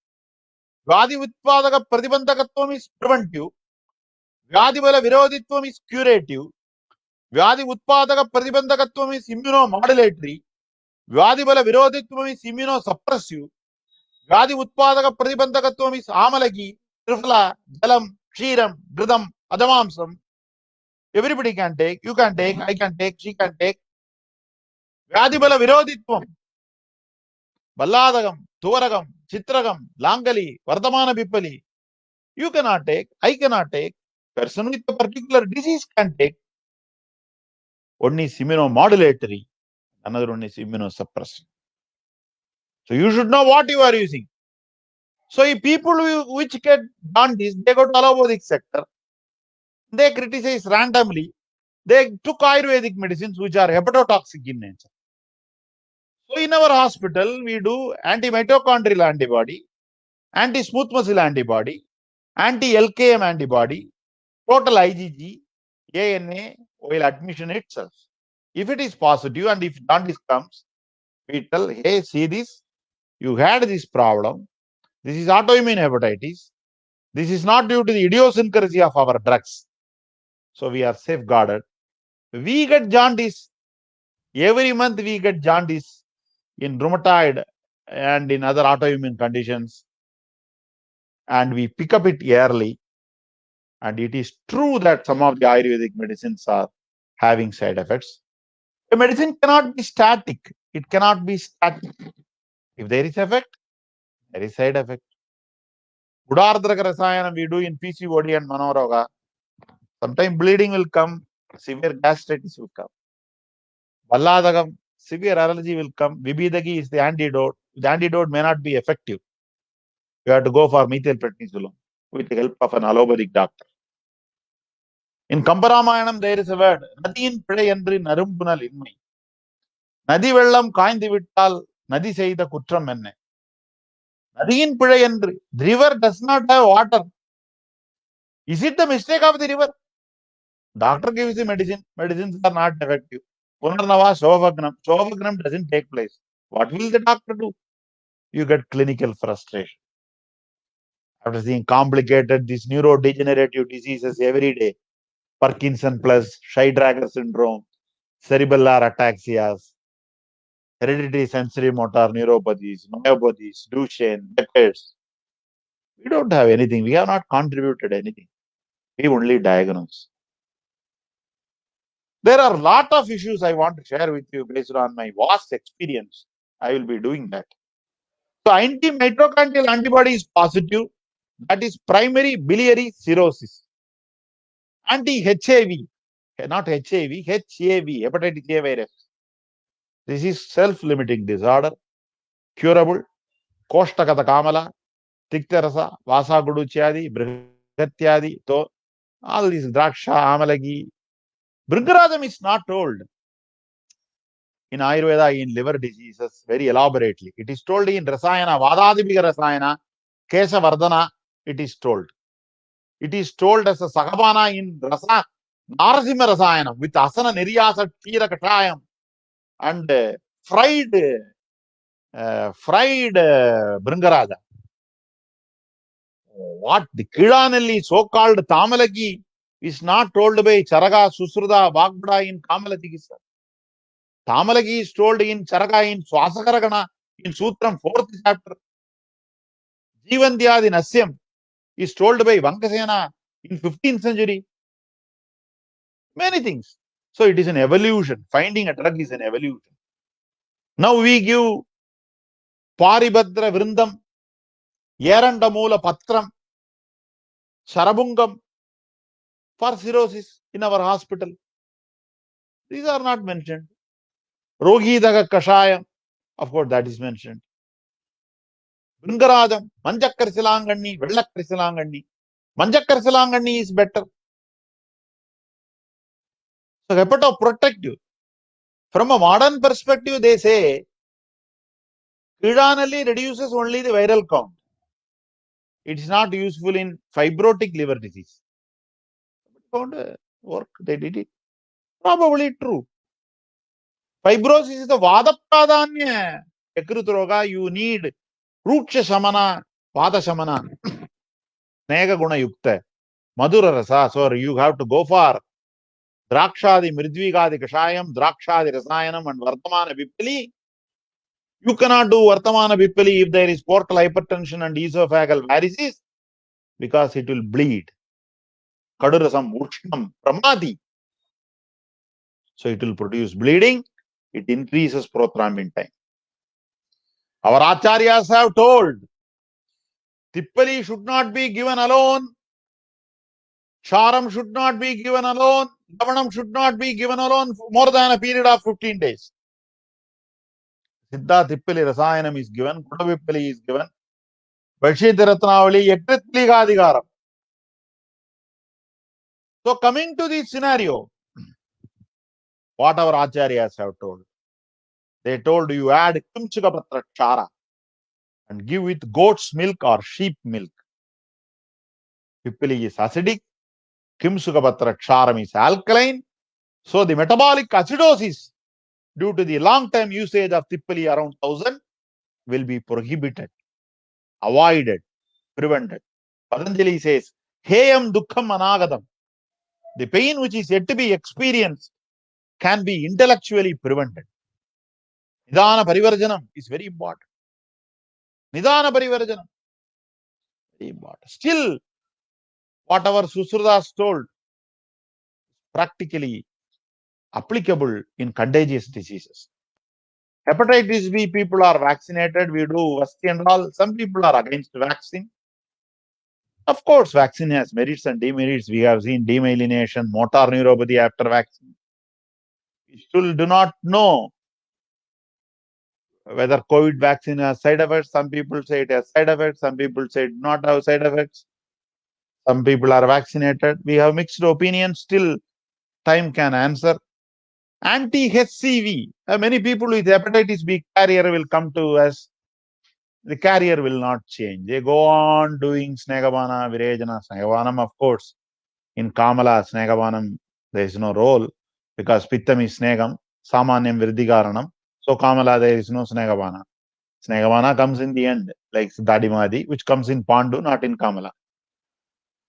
Vyadi utpadaka pratibandhakatvam is preventive. Vyadi bala virodhitvam is curative. Vyadi utpadaka pratibandhakatvam is immunomodulatory. Vyadi bala virodhitvam is immunosuppressive. Vyadi utpadaka pratibandhakatvam is amalagi, trifla, jalam, kshiram, gridam, adamamsam. Everybody can take, you can take, I can take, she can take. Vyadibala virodhitvam. Balladagam, Tuvaragam, Chitragam, Langali, Vardhamana Pipali. You cannot take, I cannot take. Person with a particular disease can take. One is immunomodulatory, another one is immunosuppressive. So you should know what you are using. So if people which get jaundice, they go to allopathic sector. They criticize randomly. They took Ayurvedic medicines which are hepatotoxic in nature. So in our hospital, we do anti-mitochondrial antibody, anti-smooth muscle antibody, anti-LKM antibody, total IgG, ANA, while admission itself. If it is positive and if jaundice comes, we tell, hey, see this, you had this problem. This is autoimmune hepatitis. This is not due to the idiosyncrasy of our drugs. So we are safeguarded. We get jaundice. Every month we get jaundice in rheumatoid and in other autoimmune conditions. And we pick up it early. And it is true that some of the Ayurvedic medicines are having side effects. A medicine cannot be static. It cannot be static. If there is effect, there is side effect. Gudardhraka Rasayana we do in PCOD and Manoroga. Sometimes bleeding will come, severe gastritis will come. Balladagam, severe allergy will come. Vibhidagi is the antidote. The antidote may not be effective. You have to go for methylprednisolone with the help of an allopathic doctor. In Kambaramayanam, there is a word, Nadiyin Pidai Endri Narumpunal Inmai. Nadi Vellam Kaindi Vittal, Nadi Seida Kutram Enne. Nadiyin Pidai Endri. The river does not have water. Is it the mistake of the river? Doctor gives the medicine. Medicines are not effective. Punarnava Sovagnam. Sovagnam doesn't take place. What will the doctor do? You get clinical frustration. After seeing complicated these neurodegenerative diseases every day, Parkinson plus, Scheidegger syndrome, cerebellar ataxias, hereditary sensory motor neuropathies, myopathies, Duchenne, Becker's. We don't have anything. We have not contributed anything. We only diagnose. There are a lot of issues I want to share with you based on my vast experience. I will be doing that. So anti-mitochondrial antibody is positive. That is primary biliary cirrhosis. Anti-HAV, not HIV, HAV, hepatitis A virus. This is self-limiting disorder, curable, Koshtakata Kamala, Tiktarasa, Vasa Guduchadi, Brihatyadi, to all these Draksha, Amalagi. Bringaradam is not told in Ayurveda in liver diseases very elaborately. It is told in Rasayana, Vadadibhiga Rasayana, Kesa Vardhana, it is told. It is told as a Sakabana in Rasa, Narasimha Rasayana with Asana Niryasa Kira Katayam and fried Bringaraja. What the Kidanelli, so-called Tamalaki, is not told by Charaga, Susruda, Vagbada in Kamaladikisa. Tamalaki is told in Charaga in Swasakaragana in Sutram 4th chapter. Jivandyadi Nasyam is told by Vankasena in 15th century. Many things. So it is an evolution. Finding a drug is an evolution. Now we give Paribhadra Vrindam, Yerandamoola Patram, Sarabungam for cirrhosis in our hospital. These are not mentioned. Rogi Daga Kashayam, of course, that is mentioned. Bringarajam, Manjakkarisilangani, Vellakkarisilangani. Manjakkarisilangani is better. So, hepatoprotective. From a modern perspective, they say Kidanali reduces only the viral count. It is not useful in fibrotic liver disease. Found work, they did it. Probably true. Fibrosis is the Vada Pradanya. Ekrutroga, you need Ruksha Shamana, Vada Shamana, Nega Guna Yukta, Madhura Rasa. So you have to go for Drakshadi, Mridvigadi Kashayam, Drakshadi Rasayanam, and Vartamana Vipali. You cannot do Vartamana Vipali if there is portal hypertension and esophageal varices because it will bleed. Kadurasam, Urshnam, Pramadi. So it will produce bleeding. It increases prothrombin time. Our acharyas have told Tippali should not be given alone. Charam should not be given alone. Lavanam should not be given alone for more than a period of 15 days. Siddha Tippali Rasayanam is given. Kudavippali is given. Vaishidya Ratnavali Yakritli Gadigaram. So coming to this scenario, what our acharyas have told. They told you add Kimchukapatra Chara and give with goat's milk or sheep milk. Pippali is acidic. Kimsukapatra Charam is alkaline. So the metabolic acidosis due to the long-term usage of Tippali around 1000 will be prohibited, avoided, prevented. Patanjali says, Heyam Dukkham Anagadam. The pain which is yet to be experienced can be intellectually prevented. Nidana Parivarjanam is very important. Nidana Parivarjanam, very important. Still, whatever Susrudas told, practically applicable in contagious diseases. Hepatitis B people are vaccinated. We do Vasti and all. Some people are against vaccine. Of course, vaccine has merits and demerits. We have seen demyelination, motor neuropathy after vaccine. We still do not know whether COVID vaccine has side effects. Some people say it has side effects. Some people say it does not have side effects. Some people are vaccinated. We have mixed opinions. Still, time can answer. Anti-HCV. Many people with hepatitis B carrier will come to us. The carrier will not change. They go on doing Snegavana, Virejana, Snegavanam. Of course, in Kamala, Snegavanam, there is no role because Pittam is Snegam, Samanyam Virdigaranam. So Kamala, there is no Snegavana. Snegavana comes in the end, like Dadimadi, which comes in Pandu, not in Kamala.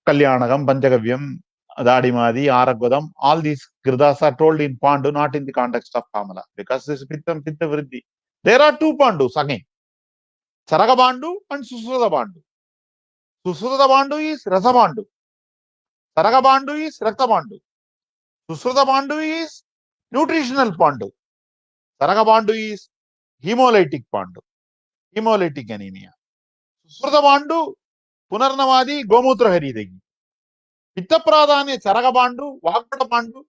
Kalyanagam, Panchagavyam, Dadimadi, Aragvadam, all these Girdas are told in Pandu, not in the context of Kamala, because this is Pittam, Pitta Vriddhi. There are two Pandus again. Saragabandhu and Susrutabandhu. Susrutabandhu is Rasabandhu. Saragabandhu is Raktabandhu. Susrutabandhu is nutritional Pandu. Saragabandhu is hemolytic Pandu. Hemolytic anemia. Susrutabandhu, Punarnavadi, Gomutra Haridegi. Pittapradhane Saragabandhu, Vagpadapandu,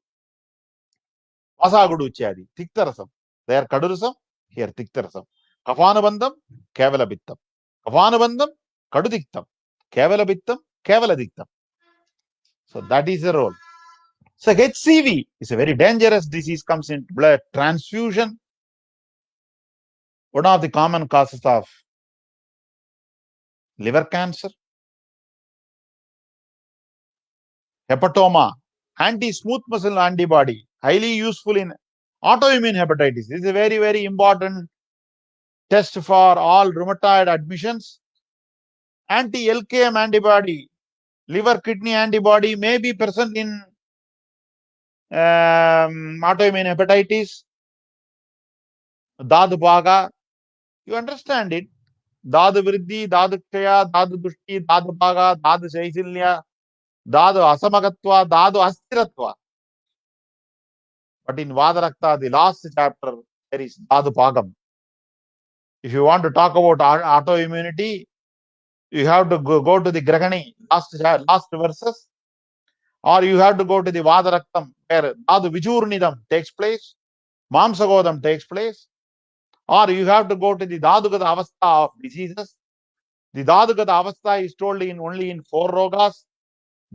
Vasagudu Chadi. Tiktarasam. They are Kadurasam, here Tiktarasam. Kafanabandham, Kevala Bittam. Kafanabandham, Kadudiktam. Kevala Bittam, Kevala Diktam. So that is the role. So HCV is a very dangerous disease, comes into blood transfusion. One of the common causes of liver cancer. Hepatoma, anti-smooth muscle antibody, highly useful in autoimmune hepatitis. This is a very, very important test for all rheumatoid admissions. Anti-LKM antibody, liver kidney antibody may be present in autoimmune hepatitis. Dadu Bhaga, you understand it. Dadu Vriddhi, Dadu Kshaya, Dadu Dushti, Dadu Bhaga, Dadu Shaishilya, Dadu Asamagatva, Dadu Astiratva. But in Vadarakta, the last chapter, there is Dadu Bhagam. If you want to talk about autoimmunity, you have to go to the Grahani, last verses, or you have to go to the Vadaraktam, where Dhadu Vijurnidam takes place, Mamsagodam takes place, or you have to go to the Dhadugata Avastha of diseases. The Dhadugata Avastha is told only in 4 rogas.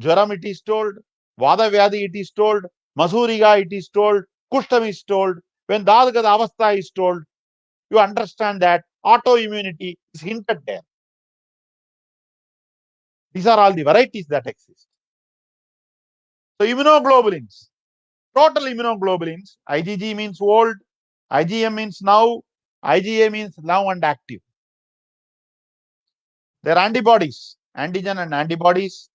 Jwaram it is told, Vada Vyadi it is told, Masuriga it is told, Kushtam is told. When Dhadugata Avastha is told, you understand that autoimmunity is hinted there. These are all the varieties that exist. So immunoglobulins, total immunoglobulins, IgG means old, IgM means now, IgA means now and active. They are antibodies, antigen and antibodies.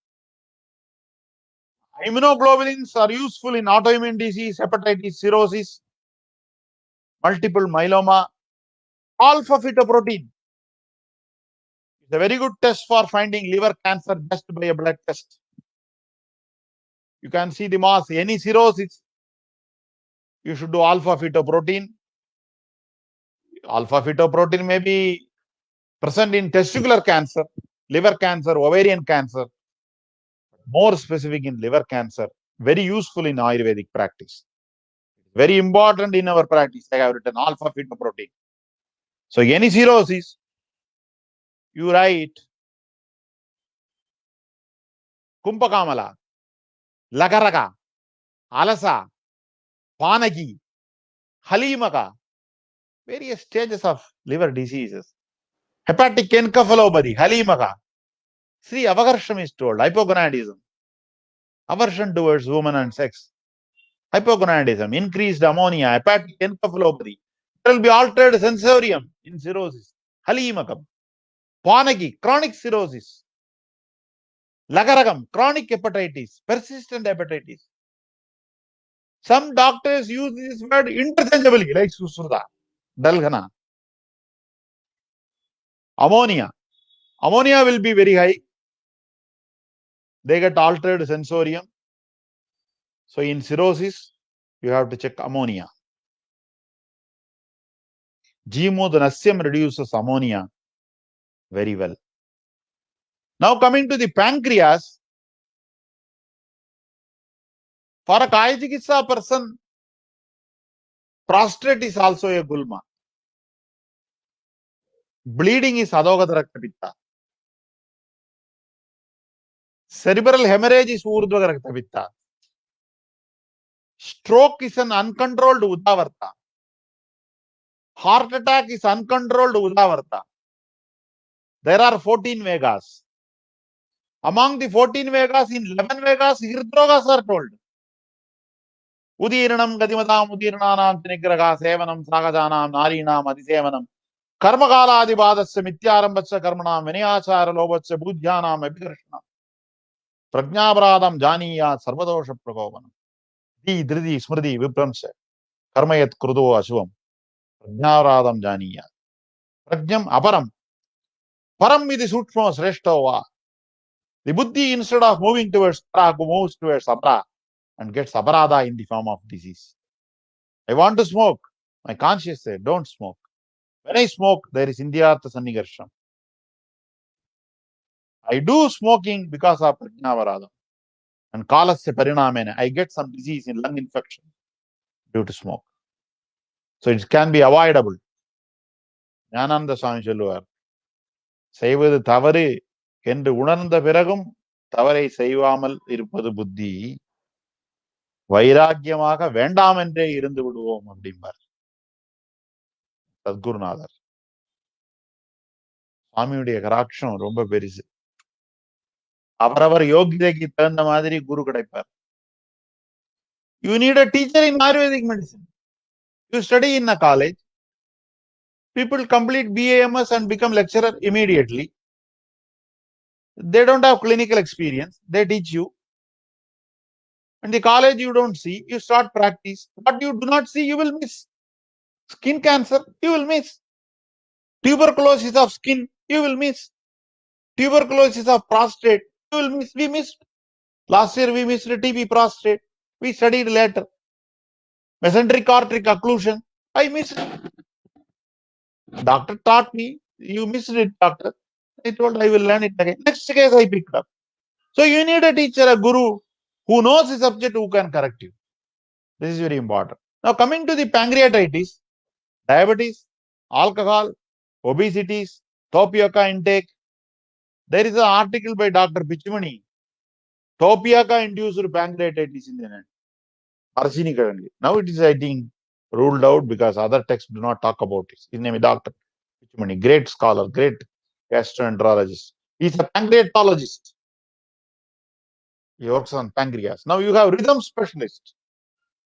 Immunoglobulins are useful in autoimmune disease, hepatitis, cirrhosis, multiple myeloma. Alpha fetoprotein is a very good test for finding liver cancer just by a blood test. You can see the mass. Any cirrhosis, you should do alpha fetoprotein. Alpha fetoprotein may be present in testicular cancer, liver cancer, ovarian cancer, more specific in liver cancer, very useful in Ayurvedic practice. Very important in our practice. I have written alpha fetoprotein. So any cirrhosis, you write Kumpakamala, Lagaraga, Alasa, Panaki, Halimaka, various stages of liver diseases. Hepatic encephalopathy, Halimaka. Sri Avagarsham is told, hypogonadism, aversion towards women and sex. Hypogonadism, increased ammonia, hepatic encephalopathy. There will be altered sensorium in cirrhosis. Halimakam. Panaki, chronic cirrhosis. Lagaragam, chronic hepatitis, persistent hepatitis. Some doctors use this word interchangeably, like Susruta, Dalgana. Ammonia. Ammonia will be very high. They get altered sensorium. So in cirrhosis, you have to check ammonia. Gmodanasyam reduces ammonia very well. Now coming to the pancreas, for a Kaya Chikitsa person, prostate is also a gulma. Bleeding is Adogata Rakta Pitta. Cerebral hemorrhage is Urdhva Rakta Pitta. Stroke is an uncontrolled Udavarta. Heart attack is uncontrolled Udavarta. There are 14 Vegas. Among the 14 Vegas, in 11 Vegas, Hirdrogas are told. Udiranam Gadimatam Udiranam Tinigraga Sevanam Sagajanam Narinam Adisevanam Karmakala Adibadasya Mityarambatsa Karmanam Vinayachara Lobatsa Budhyanam Abhikrishna Prajnabradam Janiya Sarvadosha Prakovanam Di Dridi Smrdi Vipramsa Karmayat Krudo Ashuvam Prajnabradam Janiya Prajnam Aparam Param Vidi Sutma Sreshtova. The Buddhi, instead of moving towards Para, moves towards Apara and gets Aparada in the form of disease. I want to smoke. My conscience said, don't smoke. When I smoke, there is Indiyartha Sannigarsham. I do smoking because of Prajnavaradam. And Kalasya Parinamena, I get some disease in lung infection due to smoke. So it can be avoidable. Jnananda Swami சொல்லுவார், செய்வது தவறு என்று உணர்ந்த பிறகும் தவறை செய்யாமல் இருப்பது புத்தி. வைராக்கியமாக வேண்டாம் என்றே இருந்து விடுவோம் அப்படிம்பார் சத்குருநாதர். சுவாமியுடைய கராட்சம் ரொம்ப பெருசு. அவரவர் யோகிதைக்கு தகுந்த மாதிரி குரு கிடைப்பார். You need a teacher in Ayurvedic medicine. You study in a college. People complete BAMS and become lecturer immediately. They don't have clinical experience. They teach you. In the college, you don't see. You start practice. What you do not see, you will miss. Skin cancer, you will miss. Tuberculosis of skin, you will miss. Tuberculosis of prostate, you will miss. We missed. Last year, we missed TB prostate. We studied later. Mesenteric artery occlusion, I missed. Doctor taught me, you missed it, doctor. I told I will learn it again. Next case I picked up. So you need a teacher, a guru, who knows the subject, who can correct you. This is very important. Now coming to the pancreatitis, diabetes, alcohol, obesity, tapioca intake. There is an article by Dr. Pichmani, tapioca induced pancreatitis in the end. Arsenic. Now it is, I think, ruled out because other texts do not talk about it. His name is Dr. Pichmani, great scholar, great gastroenterologist. He is a pancreatologist. He works on pancreas. Now you have rhythm specialists.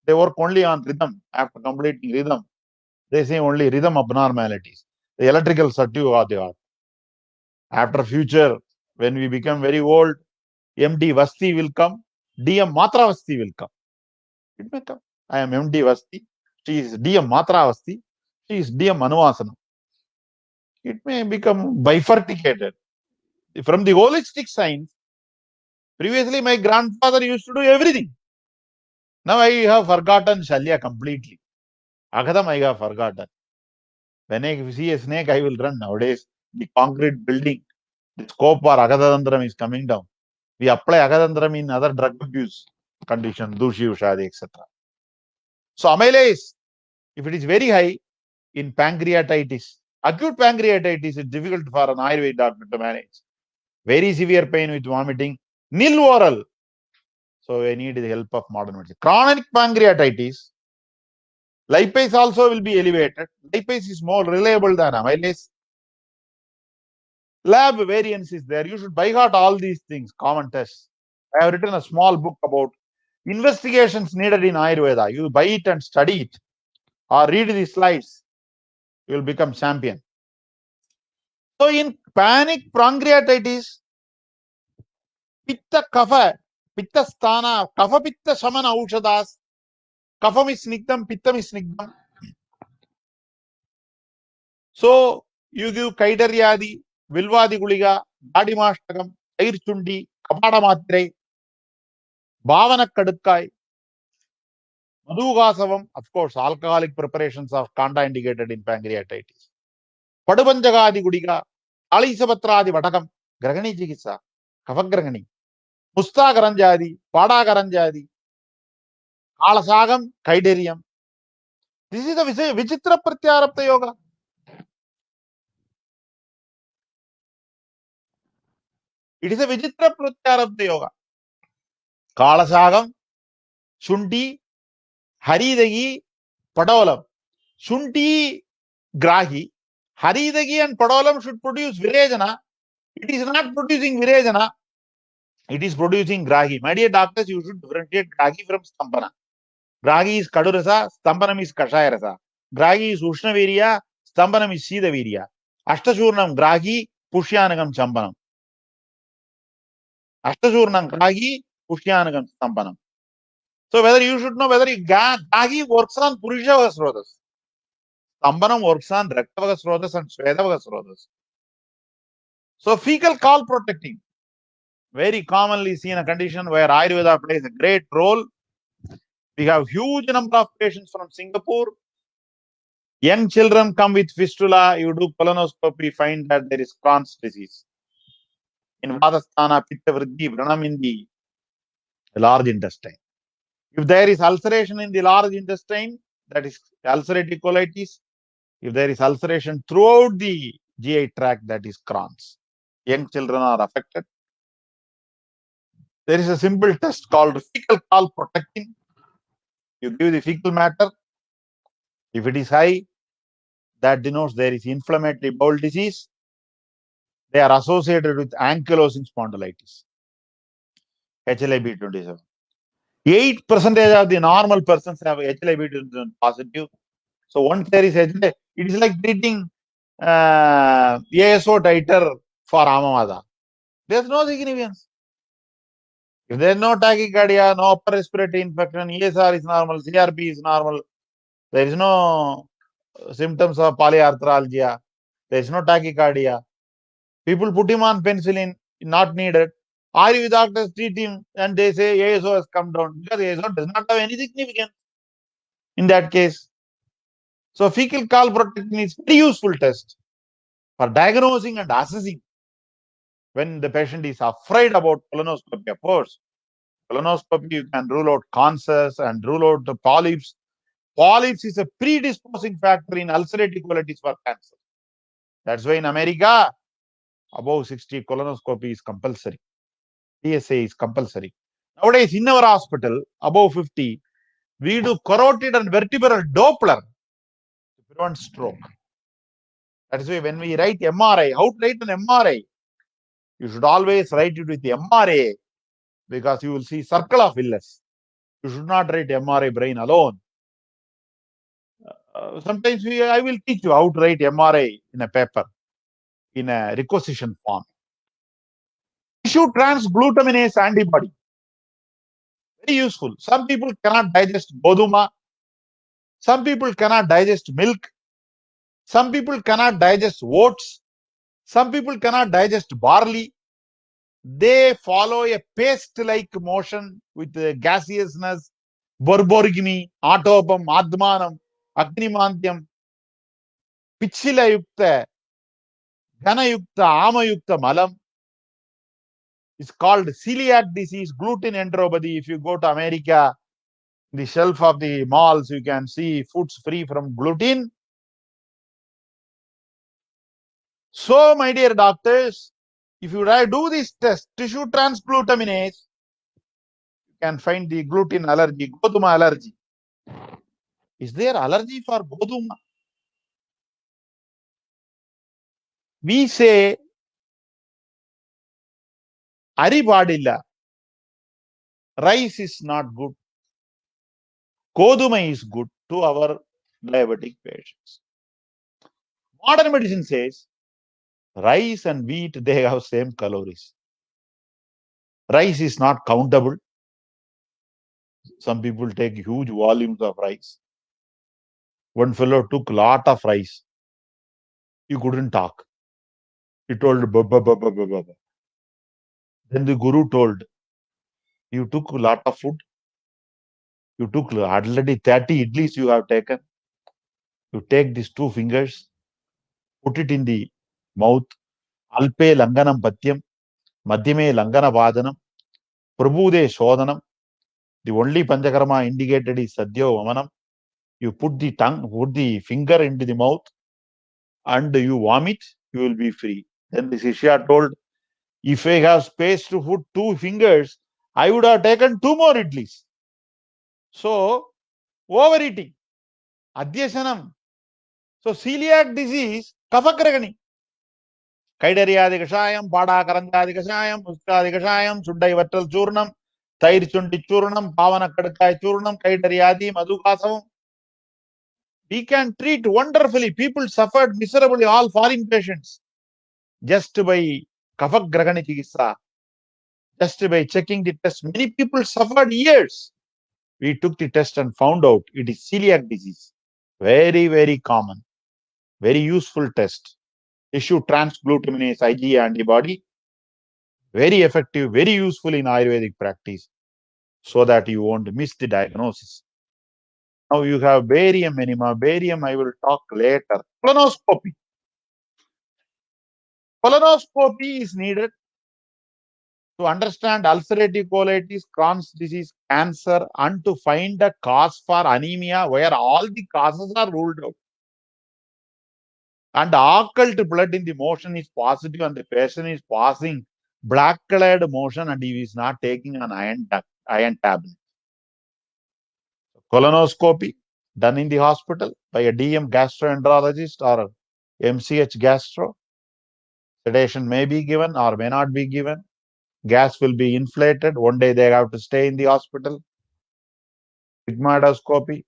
They work only on rhythm. After completing rhythm, they say only rhythm abnormalities. The electrical circuit are there. After future, when we become very old, MD Vasti will come, DM Matra Vasti will come. It may come. I am MD Vasti. She is DM Matra Vasti. She is DM Manuvasana. It may become bifurcated. From the holistic science, previously my grandfather used to do everything. Now I have forgotten Shalya completely. Agadam I have forgotten. When I see a snake, I will run. Nowadays, the concrete building, the scope for Agadandram is coming down. We apply Agadandram in other drug abuse conditions, Dushi, Ushadi, etc. So amylase, if it is very high in pancreatitis, acute pancreatitis is difficult for an Ayurveda doctor to manage. Very severe pain with vomiting, nil oral. So I need the help of modern medicine. Chronic pancreatitis, lipase also will be elevated. Lipase is more reliable than amylase. Lab variance is there. You should by heart all these things, common tests. I have written a small book about investigations needed in Ayurveda. You buy it and study it or read the slides. You will become champion. So in panic pancreatitis, pitta kapha, pitta sthana, kapha pitta shamana aushadas, kapham is snigdam, pittam is snigdam. So you give Kaidaryadi, Vilvadi Guliga, Dadimashtakam, Airchundi, Kapada Matre, Bhavana Kadukkai, Madhugasavam, of course, alcoholic preparations are contraindicated in pancreatitis. Padubanjagadi Gudiga, Alisabatradi Vatakam, Gragani Jigisa, Kavagragani, Musta Garanjadi, Pada Garanjadi, Alasagam, Kaiderium. This is the Vichitra Pratyarapta Yoga. It is a Vichitra Pratyarapta Yoga. Kalasagam, Shundi, Haridagi, Padolam. Shunti Grahi, Haridagi and Padolam should produce Virejana. It is not producing Virejana. It is producing Grahi. My dear doctors, you should differentiate Grahi from Stampana. Grahi is Kadurasa, Stampanam is Kashayarasa. Grahi is Ushnavirya, Stampanam is Sidavirya. Ashtashurnam Grahi, Pushyanagam Champanam. Ashtashurnam Grahi, Pushyanagam Stampanam. So whether you should know whether Grahi works on Purusha Srotas. Stampanam works on Raktavaga Srotas and Svedavaga Srotas. So fecal call protecting, very commonly seen a condition where Ayurveda plays a great role. We have huge number of patients from Singapore. Young children come with fistula, you do colonoscopy, find that there is Crohn's disease. In Vadasthana, Pitta Vriddhi, Vranam in the large intestine. If there is ulceration in the large intestine, that is ulcerative colitis. If there is ulceration throughout the GI tract, that is Crohn's. Young children are affected. There is a simple test called fecal call protecting. You give the fecal matter. If it is high, that denotes there is inflammatory bowel disease. They are associated with ankylosing spondylitis. HLA-B27. 8% of the normal persons have HLA-B27 positive. So once there is HLA, it is like treating ASO titer for Amavada. There is no significance. If there is no tachycardia, no upper respiratory infection, ESR is normal, CRP is normal, there is no symptoms of polyarthralgia, there is no tachycardia. People put him on penicillin, not needed. Ayurveda doctors treat him and they say ASO has come down because ASO does not have any significance in that case. So fecal calprotectin is very useful test for diagnosing and assessing when the patient is afraid about colonoscopy. Of course, colonoscopy you can rule out cancers and rule out the polyps. Polyps is a predisposing factor in ulcerative colitis for cancer. That's why in America, above 60 colonoscopy is compulsory. PSA is compulsory. Nowadays, in our hospital, above 50, we do carotid and vertebral Doppler to prevent stroke. That is why when we write MRI, how to write an MRI? You should always write it with MRA because you will see circle of Willis. You should not write MRI brain alone. Sometimes I will teach you how to write MRI in a paper, in a requisition form. Tissue transglutaminase antibody. Very useful. Some people cannot digest goduma. Some people cannot digest milk. Some people cannot digest oats. Some people cannot digest barley. They follow a paste-like motion with gaseousness, borborygmi, atopam, admanam, agnimantyam, pichilayukta, ghanayukta, amayukta malam. It's called celiac disease, gluten enteropathy. If you go to America, the shelf of the malls, you can see foods free from gluten. So, my dear doctors, if you do this test, tissue transglutaminase, you can find the gluten allergy, goduma allergy. Is there allergy for goduma? We say, Ari padilla, rice is not good. Goduma is good to our diabetic patients. Modern medicine says, rice and wheat, they have same calories. Rice is not countable. Some people take huge volumes of rice. One fellow took lot of rice. He couldn't talk. He told, "Baba, baba, baba, baba." Then the guru told, you took a lot of food. You took already 30 idlis you have taken. You take these 2 fingers, put it in the mouth. Alpe langanam patyam, madhyame langana vadanam, prabhude shodhanam. The only panchakarma indicated is sadhyo vamanam. You put the tongue, put the finger into the mouth and you vomit, you will be free. Then the Shishya told, if I have space to put 2 fingers, I would have taken 2 more idlis. So, overeating, adhyasanam. So, celiac disease, kafakragani. Kaidariadi kashayam, pada karandadi kashayam, ustadi kashayam, sundai vattal churnam, tair chundi churnam, pavana kadkai churnam, kaidariadi, madhukasavam. We can treat wonderfully. People suffered miserably, all foreign patients, just by kafakragani chikitsa. Just by checking the test, many people suffered years. We took the test and found out it is celiac disease. Very, very common. Very useful test. Tissue transglutaminase IgA antibody. Very effective, very useful in Ayurvedic practice so that you won't miss the diagnosis. Now you have barium enema. Barium I will talk later. Colonoscopy. Colonoscopy is needed to understand ulcerative colitis, Crohn's disease, cancer, and to find a cause for anemia where all the causes are ruled out. And occult blood in the motion is positive and the patient is passing black-colored motion and he is not taking an iron tablet. Colonoscopy done in the hospital by a DM gastroenterologist or MCH gastro. Sedation may be given or may not be given. Gas will be inflated. One day they have to stay in the hospital. Sigmoidoscopy.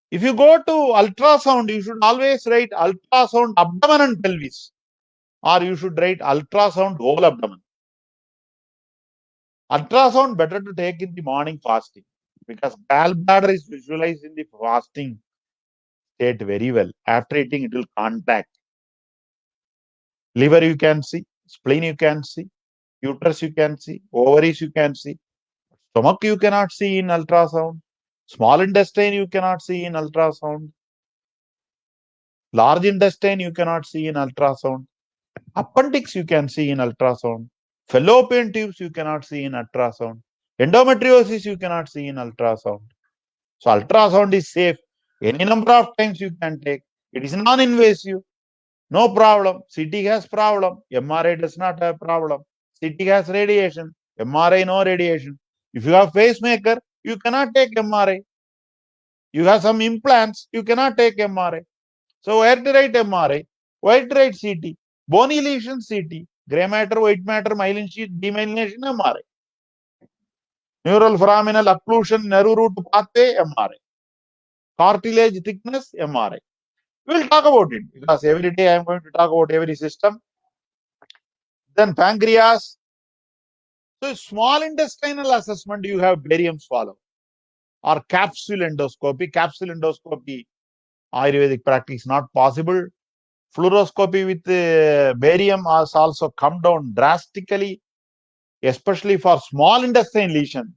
If you go to ultrasound, you should always write ultrasound abdomen and pelvis, or you should write ultrasound whole abdomen. Ultrasound better to take in the morning fasting because gallbladder is visualized in the fasting state very well. After eating, it will contract. Liver you can see, spleen you can see, uterus you can see, ovaries you can see, stomach you cannot see in ultrasound. Small intestine you cannot see in ultrasound. Large intestine you cannot see in ultrasound. Appendix you can see in ultrasound. Fallopian tubes you cannot see in ultrasound. Endometriosis you cannot see in ultrasound. So ultrasound is safe. Any number of times you can take. It is non-invasive. No problem. CT has problem. MRI does not have problem. CT has radiation. MRI no radiation. If you have pacemaker, you cannot take MRI. You have some implants, you cannot take MRI. So where to write MRI? Where to write CT? Bony lesion CT. Gray matter, white matter, myelin sheath, demyelination MRI. Neural foraminal occlusion, nerve root pathway MRI. Cartilage thickness MRI. We will talk about it because every day I am going to talk about every system. Then pancreas. So small intestinal assessment you have barium swallow or capsule endoscopy. Capsule endoscopy Ayurvedic practice not possible. Fluoroscopy with barium has also come down drastically, especially for small intestine lesion.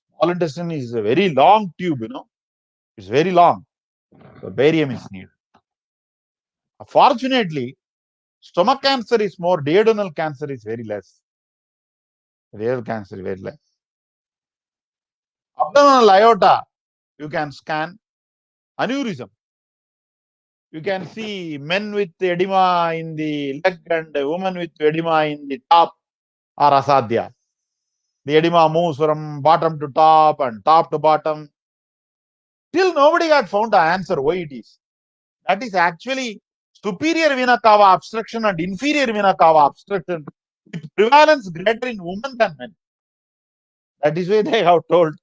Small intestine is a very long tube, it's very long. So barium is needed. Fortunately, stomach cancer is more, duodenal cancer is very less. Duodenal cancer is very less. Abdominal aorta, you can scan. Aneurysm. You can see men with edema in the leg and women with edema in the top are asadhya. The edema moves from bottom to top and top to bottom. Still nobody had found the answer why it is. That is actually superior vena cava obstruction and inferior vena cava obstruction with prevalence greater in women than men. That is why they have told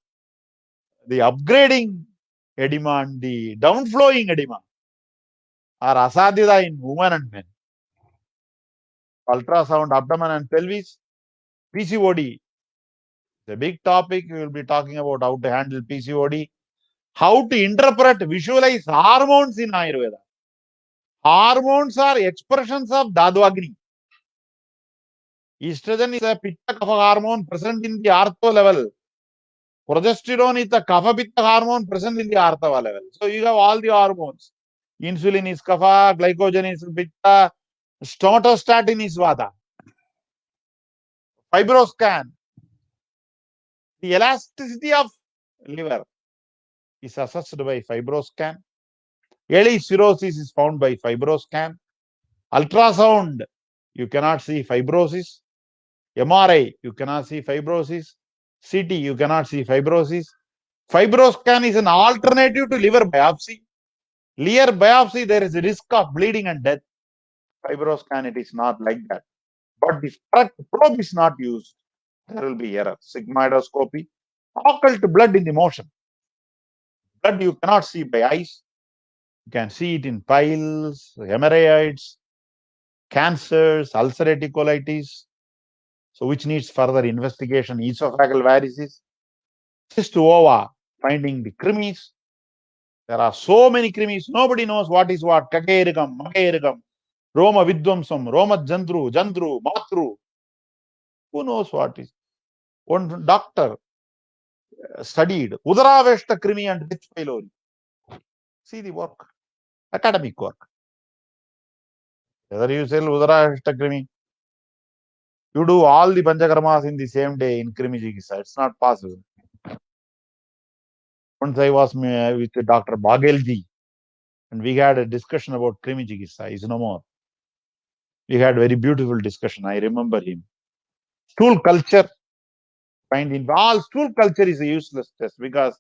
the upgrading edema and the downflowing edema are asadhyata in women and men. Ultrasound, abdomen and pelvis, PCOD. The big topic we will be talking about how to handle PCOD, how to interpret, visualize hormones in Ayurveda. Hormones are expressions of Dhadvagni. Estrogen is a pitta kapha hormone present in the artha level. Progesterone is the kapha pitta hormone present in the artha level. So you have all the hormones. Insulin is kapha, glycogen is pitta, stomatostatin is vata. Fibroscan. The elasticity of liver is assessed by fibroscan. Early cirrhosis is found by fibroscan. Ultrasound, you cannot see fibrosis. MRI, you cannot see fibrosis. CT, you cannot see fibrosis. Fibroscan is an alternative to liver biopsy. Liver biopsy, there is a risk of bleeding and death. Fibroscan, it is not like that. But if correct probe is not used, there will be error. Sigmoidoscopy, occult blood in the motion. Blood you cannot see by eyes. You can see it in piles, hemorrhoids, cancers, ulcerative colitis, so which needs further investigation. Esophageal varices, cyst ova, finding the cremies. There are so many cremies, nobody knows what is what. Kakerigam, Makerigam, Roma Vidvamsam, Roma Jandru, Jandru, Matru. Who knows what is? One doctor studied Udaraveshta Krimi and H. pylori. See the work, academic work. Whether you sell Udaraveshta Krimi, you do all the Panchakarmas in the same day in Krimi Chikitsa. It's not possible. Once I was with Dr. Bagelji, and we had a discussion about Krimi Chikitsa. He's no more. We had very beautiful discussion. I remember him. Stool culture, find in all stool culture is a useless test because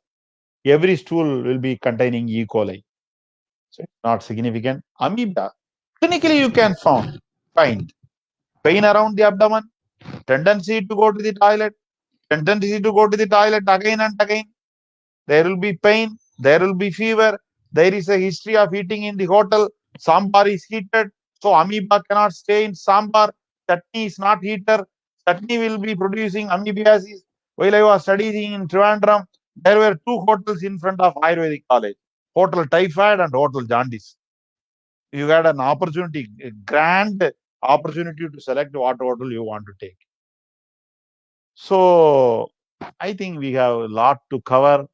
every stool will be containing E. coli. So it's not significant. Amoeba, clinically you can find pain around the abdomen, tendency to go to the toilet, again and again. There will be pain, there will be fever, there is a history of eating in the hotel, sambar is heated, so amoeba cannot stay in sambar, chutney is not heater, chutney will be producing amoebiasis. While I was studying in Trivandrum, there were two hotels in front of Ayurvedic College, Hotel Typhoid and Hotel Jaundice. You had an opportunity, a grand opportunity to select what hotel you want to take. So I think we have a lot to cover.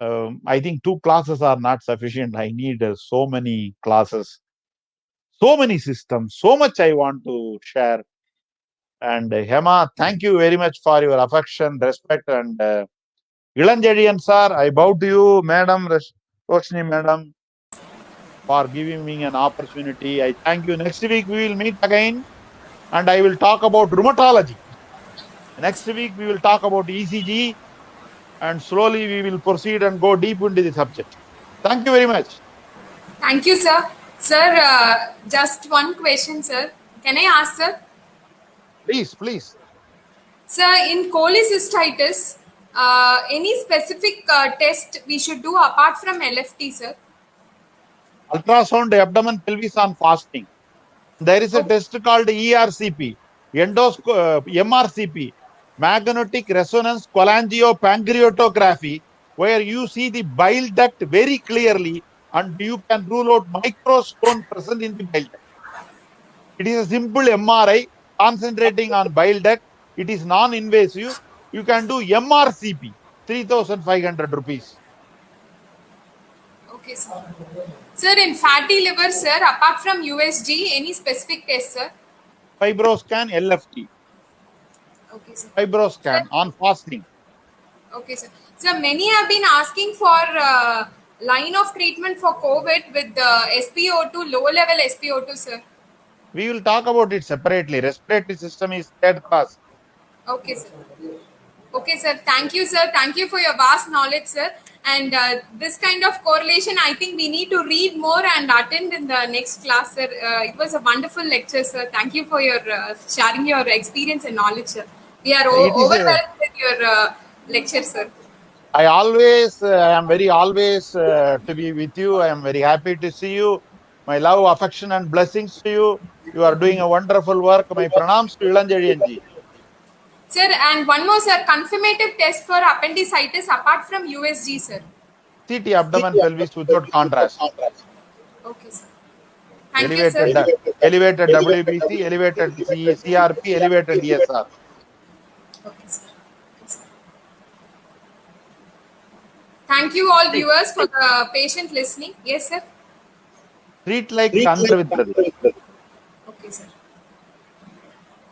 I think 2 classes are not sufficient. I need so many classes, so many systems, so much I want to share. And Hema, thank you very much for your affection, respect, and Ilanjadian sir, I bow to you, Madam Roshni Madam, for giving me an opportunity. I thank you. Next week we will meet again, and I will talk about rheumatology. Next week we will talk about ECG, and slowly we will proceed and go deep into the subject. Thank you very much. Thank you, sir. Sir, just one question, sir. Can I ask, sir? Please, please. Sir, in cholecystitis, any specific test we should do apart from LFT, sir? Ultrasound abdomen pelvis on fasting. There is a Okay. test called ERCP, MRCP, magnetic resonance cholangiopancreatography, where you see the bile duct very clearly and you can rule out microstone present in the bile duct. It is a simple MRI concentrating on bile duct. It is non-invasive. You can do MRCP, 3,500 rupees. Okay, sir. Sir, in fatty liver, sir, apart from USG, any specific test, sir? Fibroscan, LFT, Okay, sir. fibroscan Sir, on fasting. okay, sir. Sir, many have been asking for line of treatment for COVID with SpO2, low level SpO2, sir. We will talk about it separately. Respiratory system is third class. Okay, sir. Okay, sir. Thank you, sir. Thank you for your vast knowledge, sir. And this kind of correlation, I think we need to read more and attend in the next class, sir. It was a wonderful lecture, sir. Thank you for your sharing your experience and knowledge, sir. We are It is a, overwhelmed with your lecture, sir. I always, I am very always to be with you. I am very happy to see you. My love, affection, and blessings to you. You are doing a wonderful work. My pranams to Ilanjadiyanji. Sir, and one more, sir. Confirmative test for appendicitis apart from USG, sir. CT abdomen pelvis without contrast. Okay, sir. Thank you, sir. Elevated WBC, elevated CRP, elevated ESR. Okay, sir. Okay, sir. Thank you, all viewers, for the patient listening. Yes, sir. Treat like cancer with brother. Okay, sir.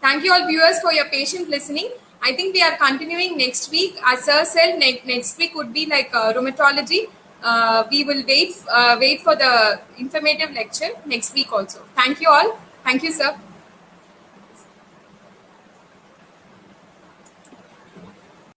Thank you, all viewers, for your patient listening. I think we are continuing next week. As Sir said, next week would be like rheumatology. We will wait for the informative lecture next week also. Thank you all. Thank you, sir.